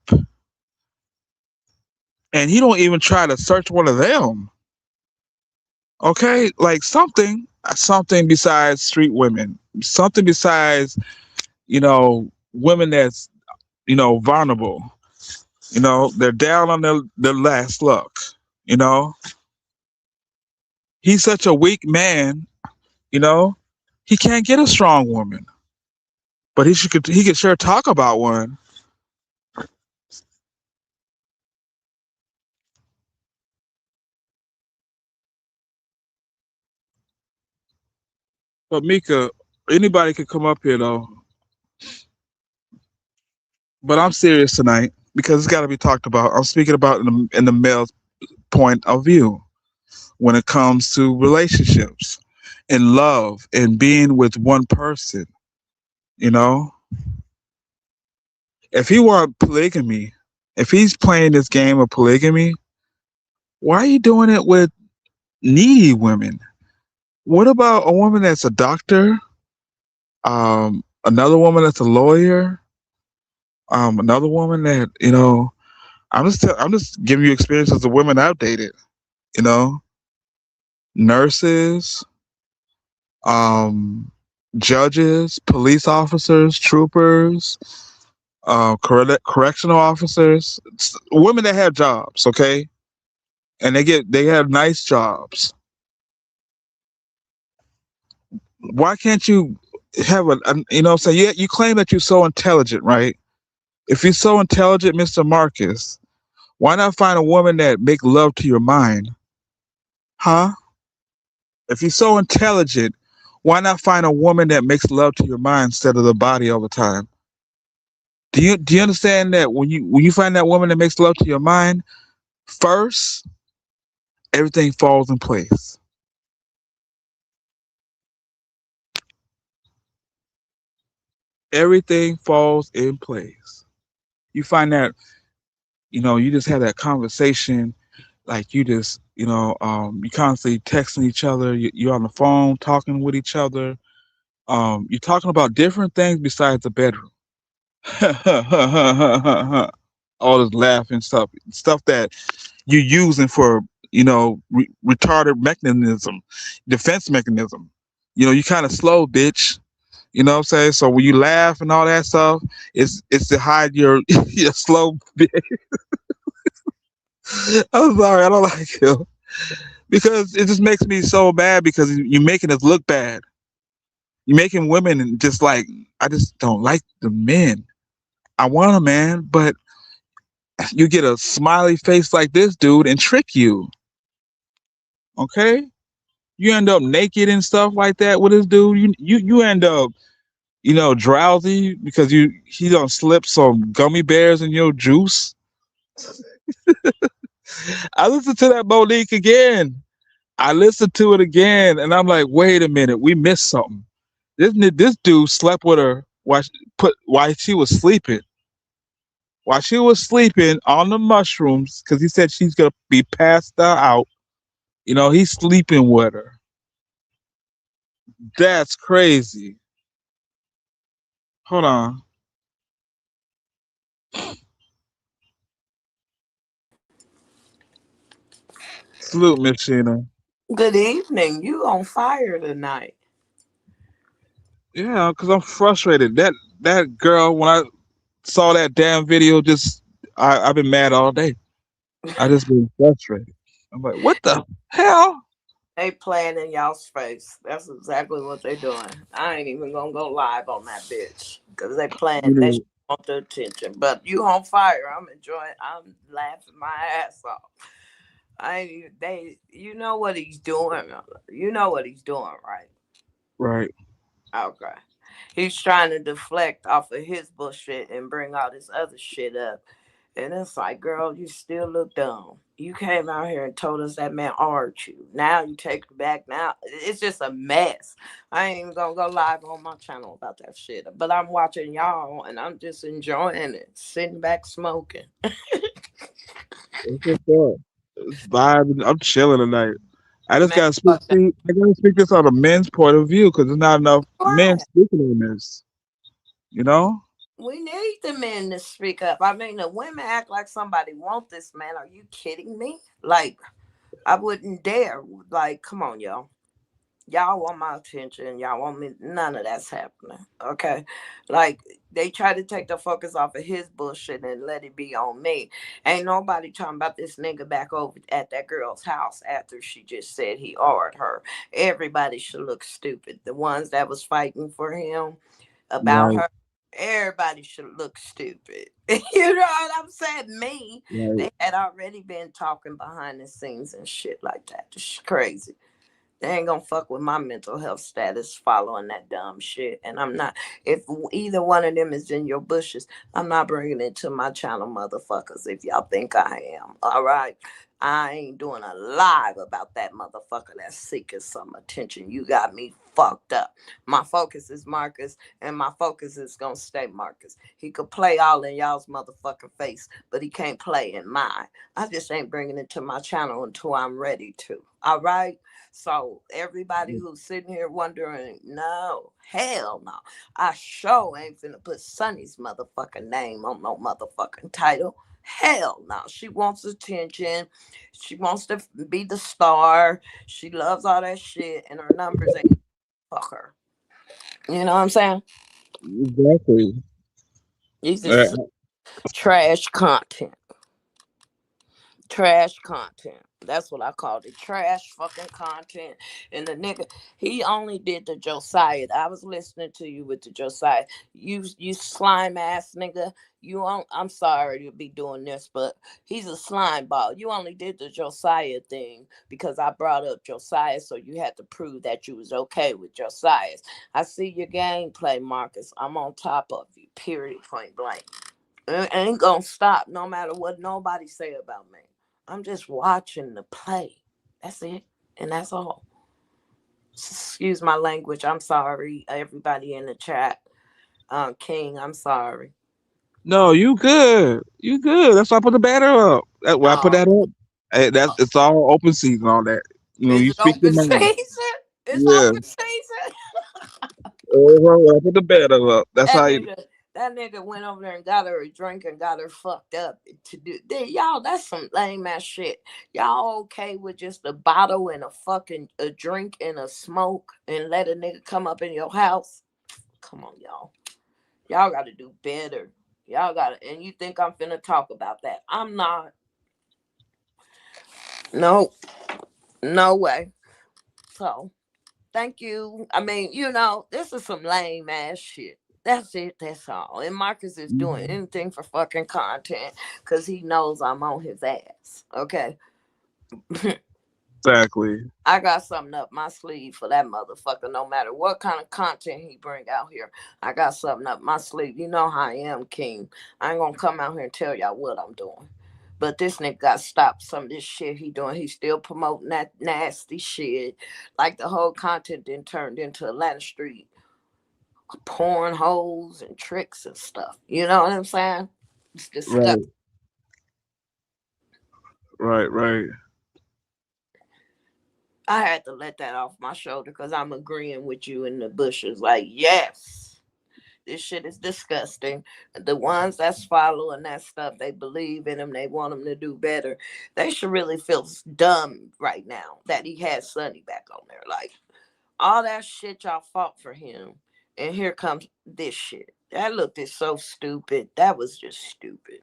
and he don't even try to search one of them. Okay, like something besides street women, something besides women that's vulnerable. They're down on their last luck. You know, he's such a weak man. You know, he can't get a strong woman, but he could sure talk about one. But Mika, anybody could come up here though. But I'm serious tonight because it's got to be talked about. I'm speaking about in the male's point of view when it comes to relationships and love and being with one person. You know, if he want polygamy, if he's playing this game of polygamy, why are you doing it with needy women? What about a woman that's a doctor? Another woman that's a lawyer. Another woman that I'm just giving you experiences of women I've dated. You know, nurses, um, judges, police officers, troopers, correctional officers, women that have jobs, okay, and they have nice jobs. Why can't you have what I'm saying? You claim that you're so intelligent, right? If you're so intelligent, Mr. Marcus, why not find a woman that make love to your mind, huh? If you're so intelligent, why not find a woman that makes love to your mind instead of the body all the time? Do you understand that when you find that woman that makes love to your mind, first everything falls in place. Everything falls in place. You find that you just have that conversation, like you constantly texting each other. You're on the phone talking with each other. You're talking about different things besides the bedroom. All this laughing stuff that you're using for retarded mechanism, defense mechanism. You kind of slow, bitch. You know what I'm saying? So when you laugh and all that stuff, it's to hide your your slow bitch. I'm sorry, I don't like you because it just makes me so bad because you're making us look bad. You're making women and just like I just don't like the men. I want a man, but you get a smiley face like this dude and trick you. Okay, you end up naked and stuff like that with this dude. You end up drowsy because he don't slip some gummy bears in your juice. I listened to that Monique again. I listened to it again, and I'm like, wait a minute, we missed something. This dude slept with her while she was sleeping. While she was sleeping on the mushrooms, because he said she's gonna be passed out. He's sleeping with her. That's crazy. Hold on. Salute, Miss Sheena. Good evening. You on fire tonight. Yeah, because I'm frustrated. That girl, when I saw that damn video, I've been mad all day. I just been frustrated. I'm like, what the hell? They playing in y'all's face. That's exactly what they doing. I ain't even gonna go live on that bitch because they playing. You They know, should want the attention. But you on fire. I'm enjoying. I'm laughing my ass off. I ain't. They. You know what he's doing. You know what he's doing, right? right. Okay. He's trying to deflect off of his bullshit and bring all this other shit up. And it's like, girl, you still look dumb. You came out here and told us that man art you. Now you take it back. Now it's just a mess. I ain't even gonna go live on my channel about that shit. But I'm watching y'all and I'm just enjoying it. Sitting back smoking. It's just up. It's vibing. I'm chilling tonight. I just Man, gotta speak. fuck that. See, I gotta speak this on a men's point of view because there's not enough men What? speaking on this. You know. We need the men to speak up. I mean, the women act like somebody want this man. Are you kidding me? Like, I wouldn't dare. Like, come on, y'all. Y'all want my attention. Y'all want me. None of that's happening. Okay. Like, they try to take the focus off of his bullshit and let it be on me. Ain't nobody talking about this nigga back over at that girl's house after she just said he ordered her. Everybody should look stupid. The ones that was fighting for him about Right, her, everybody should look stupid. You know what I'm saying? Me. right. They had already been talking behind the scenes and shit like that. Just crazy. They ain't gonna fuck with my mental health status following that dumb shit. And I'm not, if either one of them is in your bushes, I'm not bringing it to my channel, motherfuckers, if y'all think I am. All right. I ain't doing a live about that motherfucker that's seeking some attention. You got me fucked up. My focus is Marcus, and my focus is gonna stay Marcus. He could play all in y'all's motherfucking face, but he can't play in mine. I just ain't bringing it to my channel until I'm ready to. All right. So everybody who's sitting here wondering, no, hell no. I sure ain't finna put Sonny's motherfucking name on no motherfucking title. Hell no. She wants attention. She wants to be the star. She loves all that shit, and her numbers ain't fuck her. You know what I'm saying? Exactly. This Uh, is trash content. Trash content. That's what I called it. Trash fucking content. And the nigga, he only did the Josiah. I was listening to you with the Josiah. You slime ass nigga. You on, I'm sorry to be doing this, but he's a slime ball. You only did the Josiah thing because I brought up Josiah, so you had to prove that you was okay with Josiah. I see your gameplay, Marcus. I'm on top of you. Period. Point blank. It ain't gonna stop no matter what nobody say about me. I'm just watching the play. That's it. And that's all. Excuse my language. I'm sorry, everybody in the chat. King, I'm sorry. no, you good. You good. That's why I put the banner up. That's why I put Oh, that up. Hey, that's it's all open season, all that. You know, is you it speak your open mind. season? It's Yeah. open season. I put the banner up. That's That how you. nigga, that nigga went over there and got her a drink and got her fucked up to do. Y'all, that's some lame ass shit. Y'all okay with just a bottle and a fucking a drink and a smoke and let a nigga come up in your house? Come on, y'all. Y'all got to do better. Y'all got to, and you think I'm finna talk about that? I'm not. No, no way. So, thank you. I mean, this is some lame ass shit. That's it. That's all. And Marcus is doing Mhm. anything for fucking content because he knows I'm on his ass. Okay. Exactly. I got something up my sleeve for that motherfucker. No matter what kind of content he bring out here, I got something up my sleeve. You know how I am, King. I ain't gonna come out here and tell y'all what I'm doing. But this nigga got to stop some of this shit he doing. He still promoting that nasty shit. Like the whole content then turned into Atlanta Street porn holes and tricks and stuff. You know what I'm saying? It's disgusting. Right. Right. Right. I had to let that off my shoulder because I'm agreeing with you in the bushes. Like, yes, this shit is disgusting. The ones that's following that stuff, they believe in him. They want him to do better. They should really feel dumb right now that he has Sonny back on there. Like, all that shit y'all fought for him. And here comes this shit. That looked is so stupid. That was just stupid.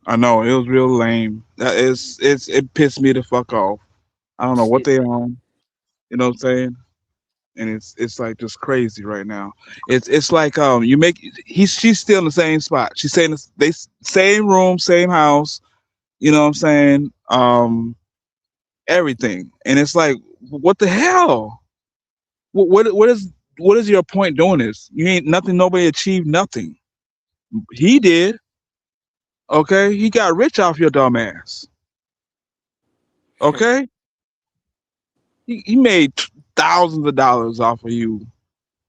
I know it was real lame. That is, it pissed me the fuck off. I don't know what they on. You know what I'm saying? And it's like just crazy right now. It's like you make she's still in the same spot. She's saying they same room, same house. You know what I'm saying? Everything, and it's like, what the hell? What is your point doing this? You ain't nothing. Nobody achieved nothing. He did. Okay, he got rich off your dumb ass. Okay, he made thousands of dollars off of you,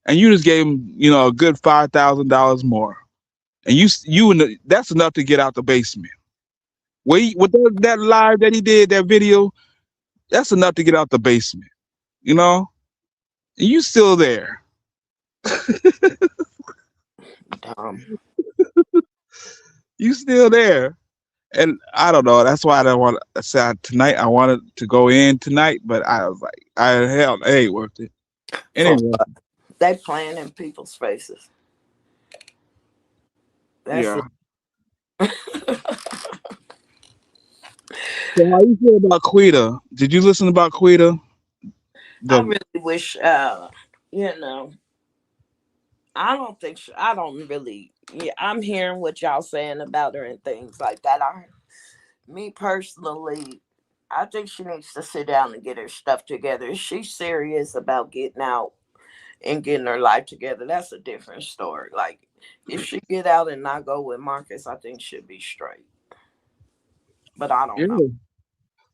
and you just gave him a good $5,000 more. And that's enough to get out the basement. With that live that he did, that video, that's enough to get out the basement. You know, and you still there. Dumb. You still there? And I don't know. That's why I don't want to say tonight. I wanted to go in tonight, but I was like, I hell, it ain't worth it. It For ain't worth what? it. They playing in people's faces. That's Yeah. So how you feel about Quita? Did you listen about Quita? I The really wish, you know, I don't think I don't really. Yeah, I'm hearing what y'all saying about her and things like that. Me personally, I think she needs to sit down and get her stuff together. If she's serious about getting out and getting her life together, that's a different story. Like, if she get out and not go with Marcus, I think she'll be straight. But I don't know. yeah.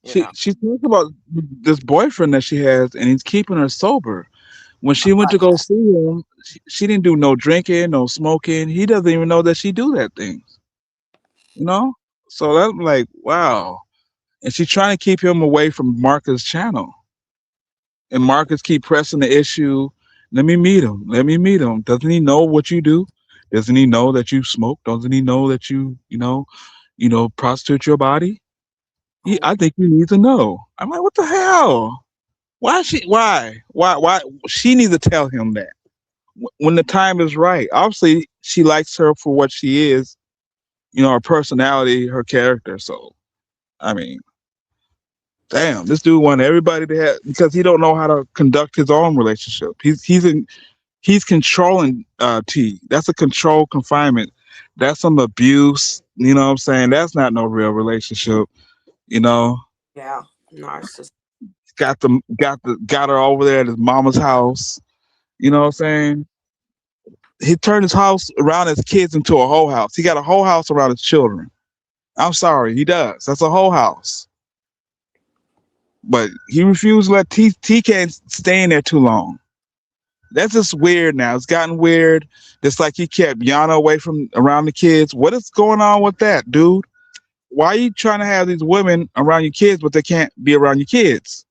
You know, She talked about this boyfriend that she has, and he's keeping her sober. When she went to like go that. see him, she didn't do no drinking, no smoking. He doesn't even know that she do that things. You know. So that's like wow. And she's trying to keep him away from Marcus' channel. And Marcus keep pressing the issue. Let me meet him. Let me meet him. Doesn't he know what you do? Doesn't he know that you smoke? Doesn't he know that you prostitute your body? I think you need to know. I'm like, what the hell? Why she? Why? She needs to tell him that when the time is right. Obviously, she likes her for what she is. Her personality, her character. So, I mean, damn, this dude want everybody to have because he don't know how to conduct his own relationship. He's controlling T. That's a control confinement. That's some abuse. You know what I'm saying? That's not no real relationship. You know, Yeah, narcissist. got her over there at his mama's house. You know what I'm saying? He turned his house around his kids into a whole house. He got a whole house around his children. I'm sorry, he does. That's a whole house. But he refused to let T can't stay in there too long. That's just weird now. It's gotten weird. Just like he kept Yana away from around the kids. What is going on with that, dude? Why are you trying to have these women around your kids, but they can't be around your kids?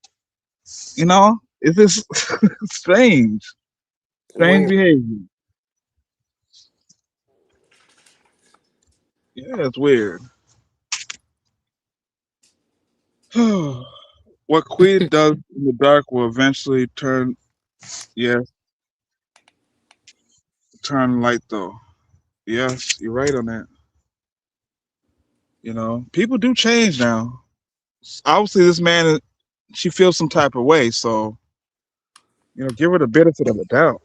It's just strange. Strange Weird. behavior. Yeah, it's weird. What Queen does in the dark will eventually yeah, turn light though. Yes, you're right on that. People do change now. Obviously, this man, she feels some type of way, so give her the benefit of the doubt.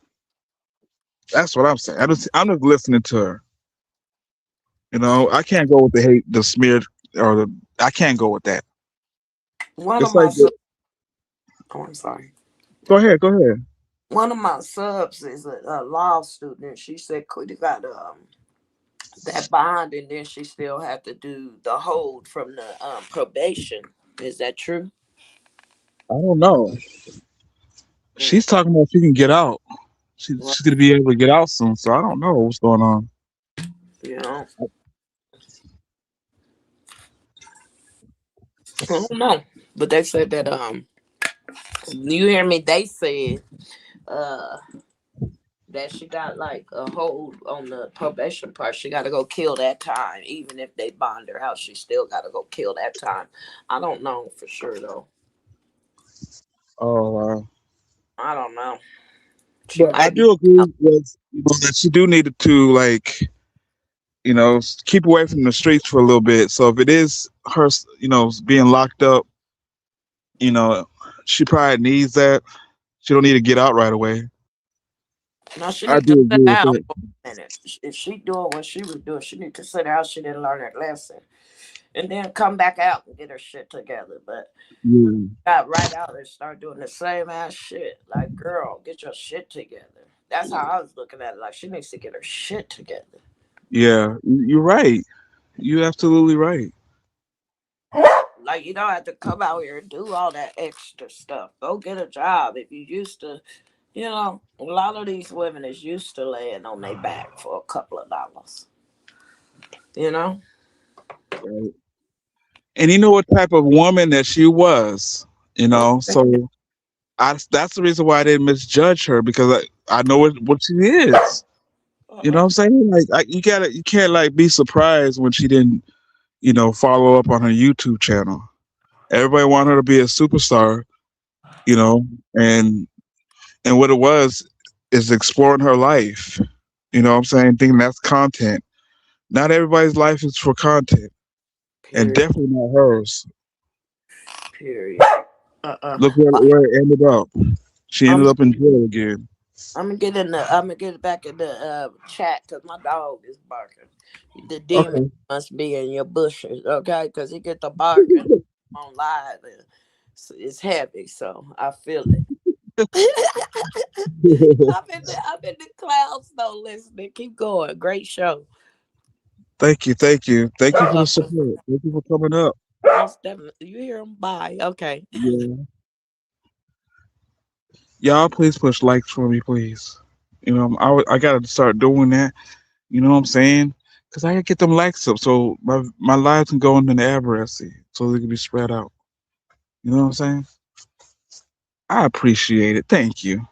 That's what I'm saying. I'm just listening to her. I can't go with the hate, the smear, or I can't go with that. One of It's my like, oh, I'm sorry. go ahead, go ahead. One of my subs is a law student. She said Quita got that bond, and then she still had to do the hold from the probation. Is that true? I don't know. Mm. She's talking about she can get out. Well, She's gonna be able to get out soon. So I don't know what's going on. you know, I don't know. But they said that you hear me? They said uh that she got like a hold on the probation part. She got to go kill that time, even if they bond her out. She still got to go kill that time. I don't know for sure though. Oh wow. I don't know. She But I might be. do agree with that she do need to like keep away from the streets for a little bit. So if it is her being locked up, you know she probably needs that. She don't need to get out right away. No, she I need to do sit agree with down that. for a minute. If she doing what she was doing, she need to sit down. She didn't learn that lesson, and then come back out and get her shit together. But Yeah. got right out and start doing the same ass shit. Like, girl, get your shit together. That's how I was looking at it. Like, she needs to get her shit together. Yeah, you're right. You're absolutely right. Like, you don't have to come out here and do all that extra stuff. Go get a job. If you used to, a lot of these women is used to laying on their back for a couple of dollars. You know? Right. And you know what type of woman that she was. So that's the reason why I didn't misjudge her because I know what she is. You know what I'm saying? You can't like be surprised when she didn't, follow up on her YouTube channel. Everybody wanted her to be a superstar, you know, and what it was is exploring her life. You know what I'm saying? Thinking that's content. Not everybody's life is for content, and Period. definitely not hers. Period. Uh-uh. Look where it ended up. She ended I'm up in jail again. I'm gonna get in the. I'm gonna get back in the chat because my dog is barking. The demon Okay. must be in your bushes, okay? Because he get the barking on live and it's heavy, so I feel it. I'm in the clouds though. Listening, keep going. Great show. Thank you, thank you, thank you You're for the welcome. support. Thank you for coming up. Most definitely. You hear him? Bye. Okay. Yeah. Y'all, please push likes for me, please. I gotta start doing that. You know what I'm saying? Because I gotta get them likes up so my lives can go into the advocacy so they can be spread out. You know what I'm saying? I appreciate it. Thank you.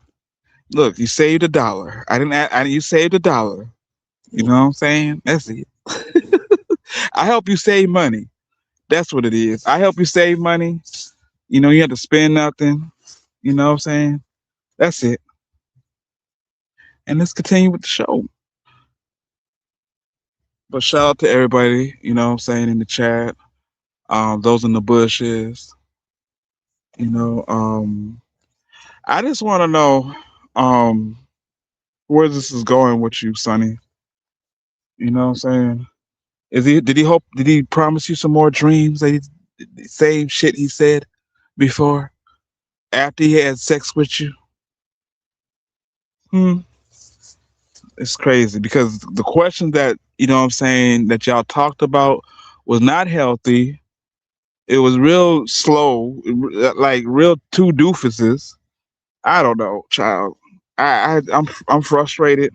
Look, you saved $1. I didn't. You saved $1. You know what I'm saying? That's it. I help you save money. That's what it is. I help you save money. You have to spend nothing. You know what I'm saying? That's it. And let's continue with the show. But shout out to everybody, what I'm saying, in the chat, those in the bushes, you know. I just want to know um, where this is going with you, Sonny. You know what I'm saying? Did he promise you some more dreams? That same shit he said before after he had sex with you? Hmm. It's crazy because the question that, what I'm saying, that y'all talked about was not healthy. It was real slow, like real two doofuses. I don't know, child. I'm frustrated.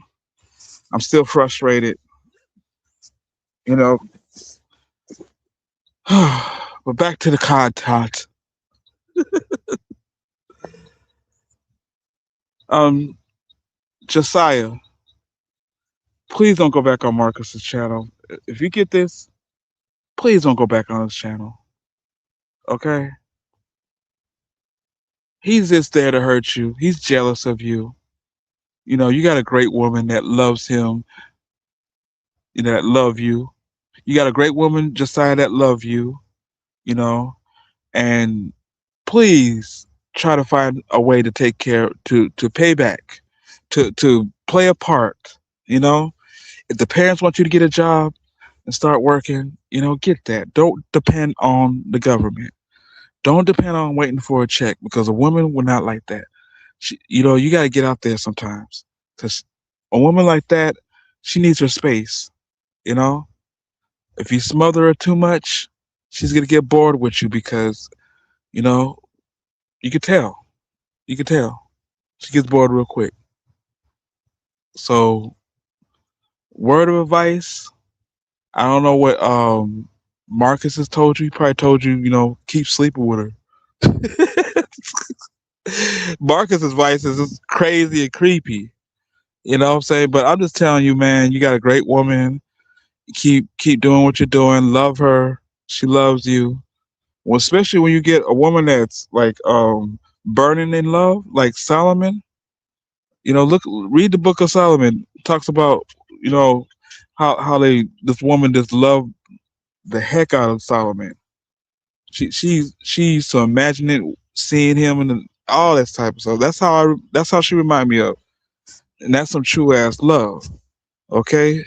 I'm still frustrated. You know. But back to the content. Um, Josiah, please don't go back on Marcus's channel. If you get this, please don't go back on his channel. Okay? He's just there to hurt you. He's jealous of you. You got a great woman that loves him, that love you. You got a great woman, Josiah, that love you, you know, and please try to find a way to take care, to pay back, to play a part, you know. If the parents want you to get a job and start working, get that. Don't depend on the government. Don't depend on waiting for a check because a woman will not like that. You got to get out there sometimes because a woman like that, she needs her space, you know. If you smother her too much, she's gonna get bored with you because you know you could tell. You could tell she gets bored real quick. So, word of advice. I don't know what Marcus has told you. He probably told you, keep sleeping with her. Marcus' advice is just crazy and creepy. You know what I'm saying? But I'm just telling you, man, you got a great woman. Keep doing what you're doing. Love her. She loves you. Well, especially when you get a woman that's like burning in love, like Solomon. Read the book of Solomon. It talks about you know how this woman just loved the heck out of Solomon. She used to imagine it, seeing him and all that type of stuff. That's how she remind me of, and that's some true ass love. Okay,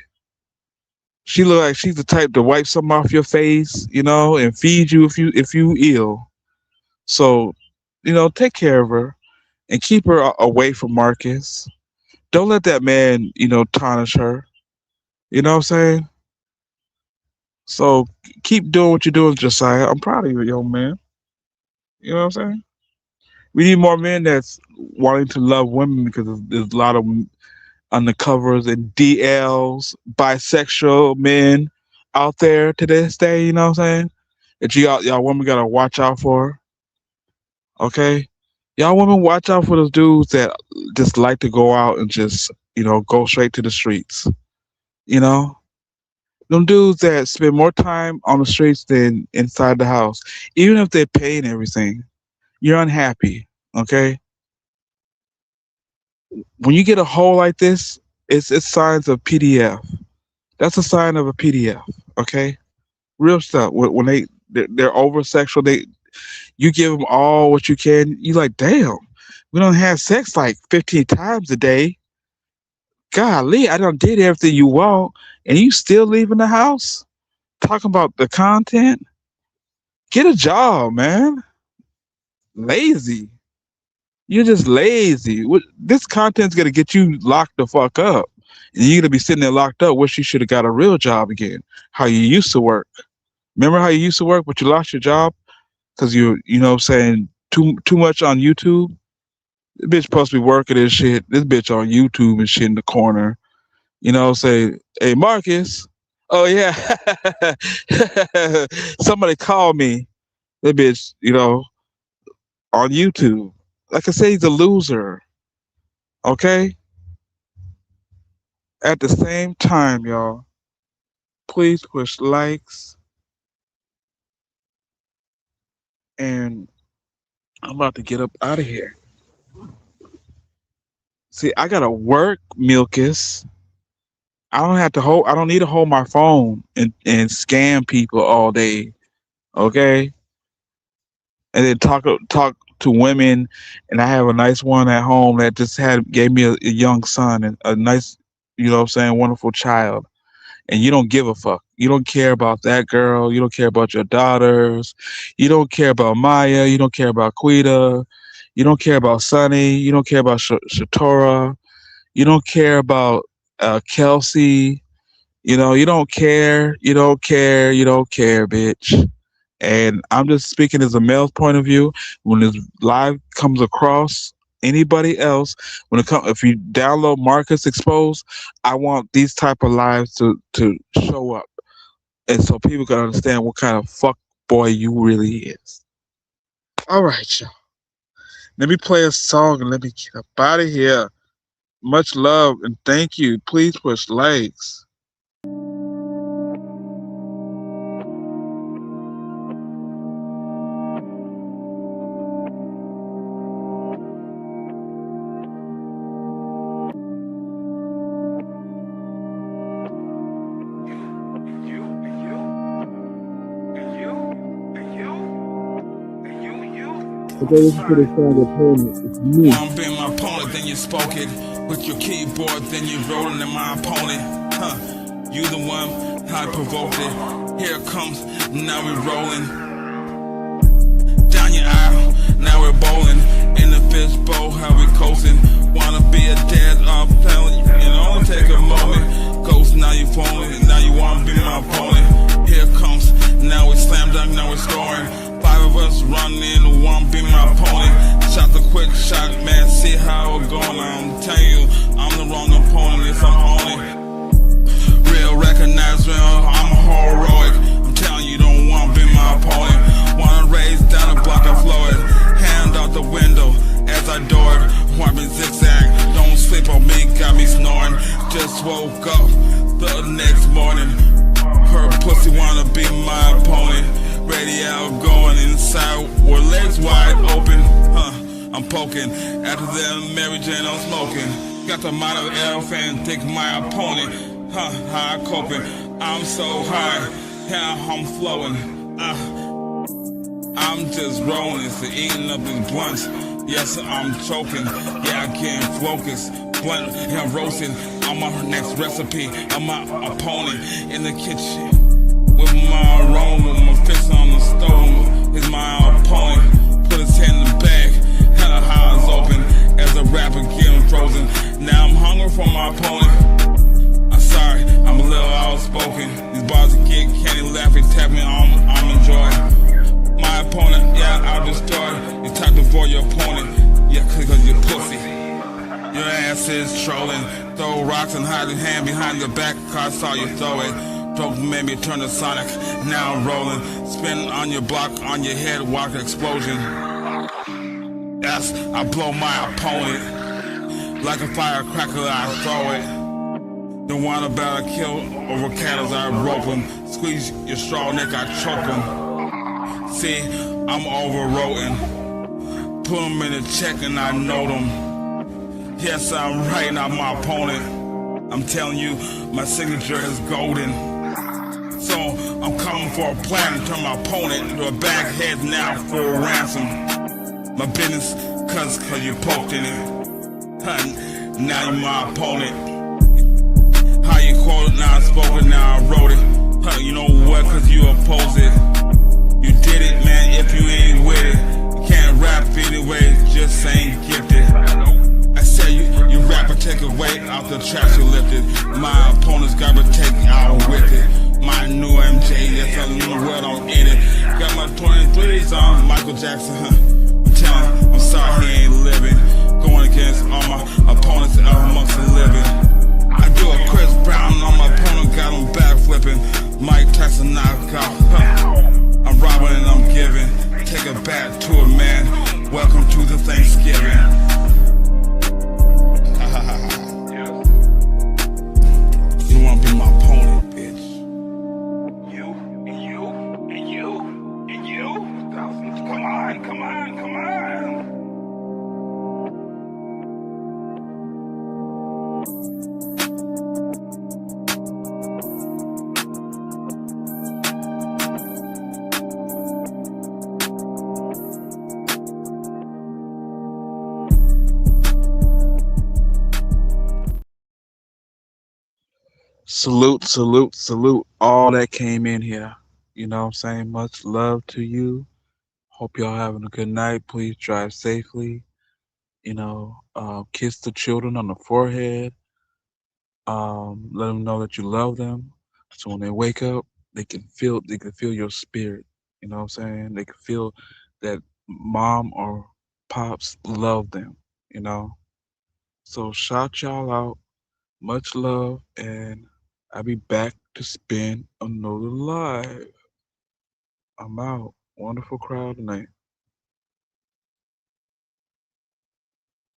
she look like she's the type to wipe something off your face, and feed you if you ill. So, take care of her and keep her away from Marcus. Don't let that man, tarnish her. You know what I'm saying? So keep doing what you're doing, Josiah. I'm proud of you, young man. You know what I'm saying? We need more men that's wanting to love women because there's a lot of undercovers and DLs, bisexual men out there to this day. You know what I'm saying? That y'all women gotta watch out for. Okay, y'all women watch out for those dudes that just like to go out and just go straight to the streets. You know, them dudes that spend more time on the streets than inside the house, even if they're paying everything, you're unhappy. Okay, when you get a hole like this, it's signs of PDF. That's a sign of a PDF. Okay, real stuff. When they're over sexual, you give them all what you can. You like, damn, we don't have sex like 15 times a day. Golly, I done did everything you want, and you still leaving the house talking about the content. Get a job, man. Lazy. You're just lazy. This content's gonna get you locked the fuck up, and you're gonna be sitting there locked up. Wish you should have got a real job again. How you used to work. Remember how you used to work, but you lost your job because you know what I'm saying, too much on YouTube. This bitch supposed to be working this shit. This bitch on YouTube and shit in the corner. Say, hey Marcus. Oh yeah. Somebody call me. That bitch, on YouTube. Like I say, he's a loser. Okay? At the same time, y'all, please push likes. And I'm about to get up out of here. See, I gotta work, Milkus. I don't need to hold my phone and scam people all day. Okay? And then talk to women, and I have a nice one at home that just gave me a young son and a nice, wonderful child. And you don't give a fuck. You don't care about that girl. You don't care about your daughters. You don't care about Maya. You don't care about Quita. You don't care about Sunny. You don't care about Shatora. You don't care about Kelsey. You don't care. You don't care. You don't care, bitch. And I'm just speaking as a male's point of view. When this live comes across anybody else, if you download Marcus Exposed, I want these type of lives to show up, and so people can understand what kind of fuck boy you really is. All right, y'all. Let me play a song and let me get up out of here. Much love and thank you. Please push likes. Okay, listen to this song, opponent. It's me. I'm being my opponent, then you spoke it. With your keyboard, then you rolling in my opponent. You the one, how I provoked it. Here it comes, now we rolling. Down your aisle, now we're bowling. In the fishbowl, how we coasting. Wanna be a dad, I'm telling you, only take a moment. Ghost, now you falling, now you wanna be my opponent. Here it comes, now we slam dunk, now we're scoring. 5 of us running, one be my opponent. Shot the quick shot, man, see how it going. I'm telling you, I'm the wrong opponent, yes, I'm owning. Real, recognize real, I'm heroic. I'm telling you, don't wanna be my opponent. Wanna raise down the block, I flow it. Hand out the window as I door it. Wanna be zigzag, don't sleep on me, got me snoring. Just woke up the next morning. Her pussy wanna be my opponent. Radio going inside with legs wide open. I'm poking. After that, Mary Jane, I'm smoking. Got the mind of elephant, think my opponent. How I coping? I'm so high, how I'm flowing. I'm just rolling, so eating up these blunts. Yes, I'm choking. Yeah, I can't focus. Blunt, yeah, I'm roasting. I'm my next recipe. I'm my opponent in the kitchen. With my aroma, with my fist on the stove, is my opponent. Put his hand in the bag, had a eyes open as a rapper getting frozen. Now I'm hungry for my opponent. I'm sorry, I'm a little outspoken. These bars get candy laughing, tapping, I'm enjoying. My opponent, yeah, I'll destroy. You talk before your opponent, yeah, cause you're pussy. Your ass is trolling. Throw rocks and hide your hand behind your back, cause I saw you throw it. Made me turn to Sonic, now I'm rolling. Spin on your block, on your head, walk an explosion. Yes, I blow my opponent. Like a firecracker, I throw it. The one about a kill over cattle, I rope 'em. Squeeze your straw neck, I choke 'em. See, I'm overroting. Put 'em in a check and I note 'em. Yes, I'm right, not my opponent. I'm telling you, my signature is golden. So I'm coming for a plan to turn my opponent into a baghead now for a ransom. My business, cause you poked in it. Huh, now you're my opponent. How you quote it, now I spoke it, now I wrote it. Huh, you know what, cause you oppose it. You did it, man, if you ain't with it. You can't rap anyway, just ain't gifted. I say you rap and take away out the trash you lifted. My opponents gotta take out with it. My new MJ, that's a new world I'm in it. Got my 23s on Michael Jackson, huh? I'm telling him, I'm sorry he ain't living. Going against all my opponents out amongst the living. I do a Chris Brown on my opponent, got him back flipping. Mike Tyson knockout, huh? I'm robbing and I'm giving. Take it back to a man. Welcome to the Thanksgiving. You wanna be my opponent, bitch. You, and you, and you, and you. Come on, come on, come on. Salute, salute, salute all that came in here. You know what I'm saying? Much love to you. Hope y'all having a good night. Please drive safely. Kiss the children on the forehead. Let them know that you love them. So when they wake up, they can feel your spirit. You know what I'm saying? They can feel that mom or pops love them, you know? So shout y'all out. Much love, and I'll be back to spin another live. I'm out. Wonderful crowd tonight.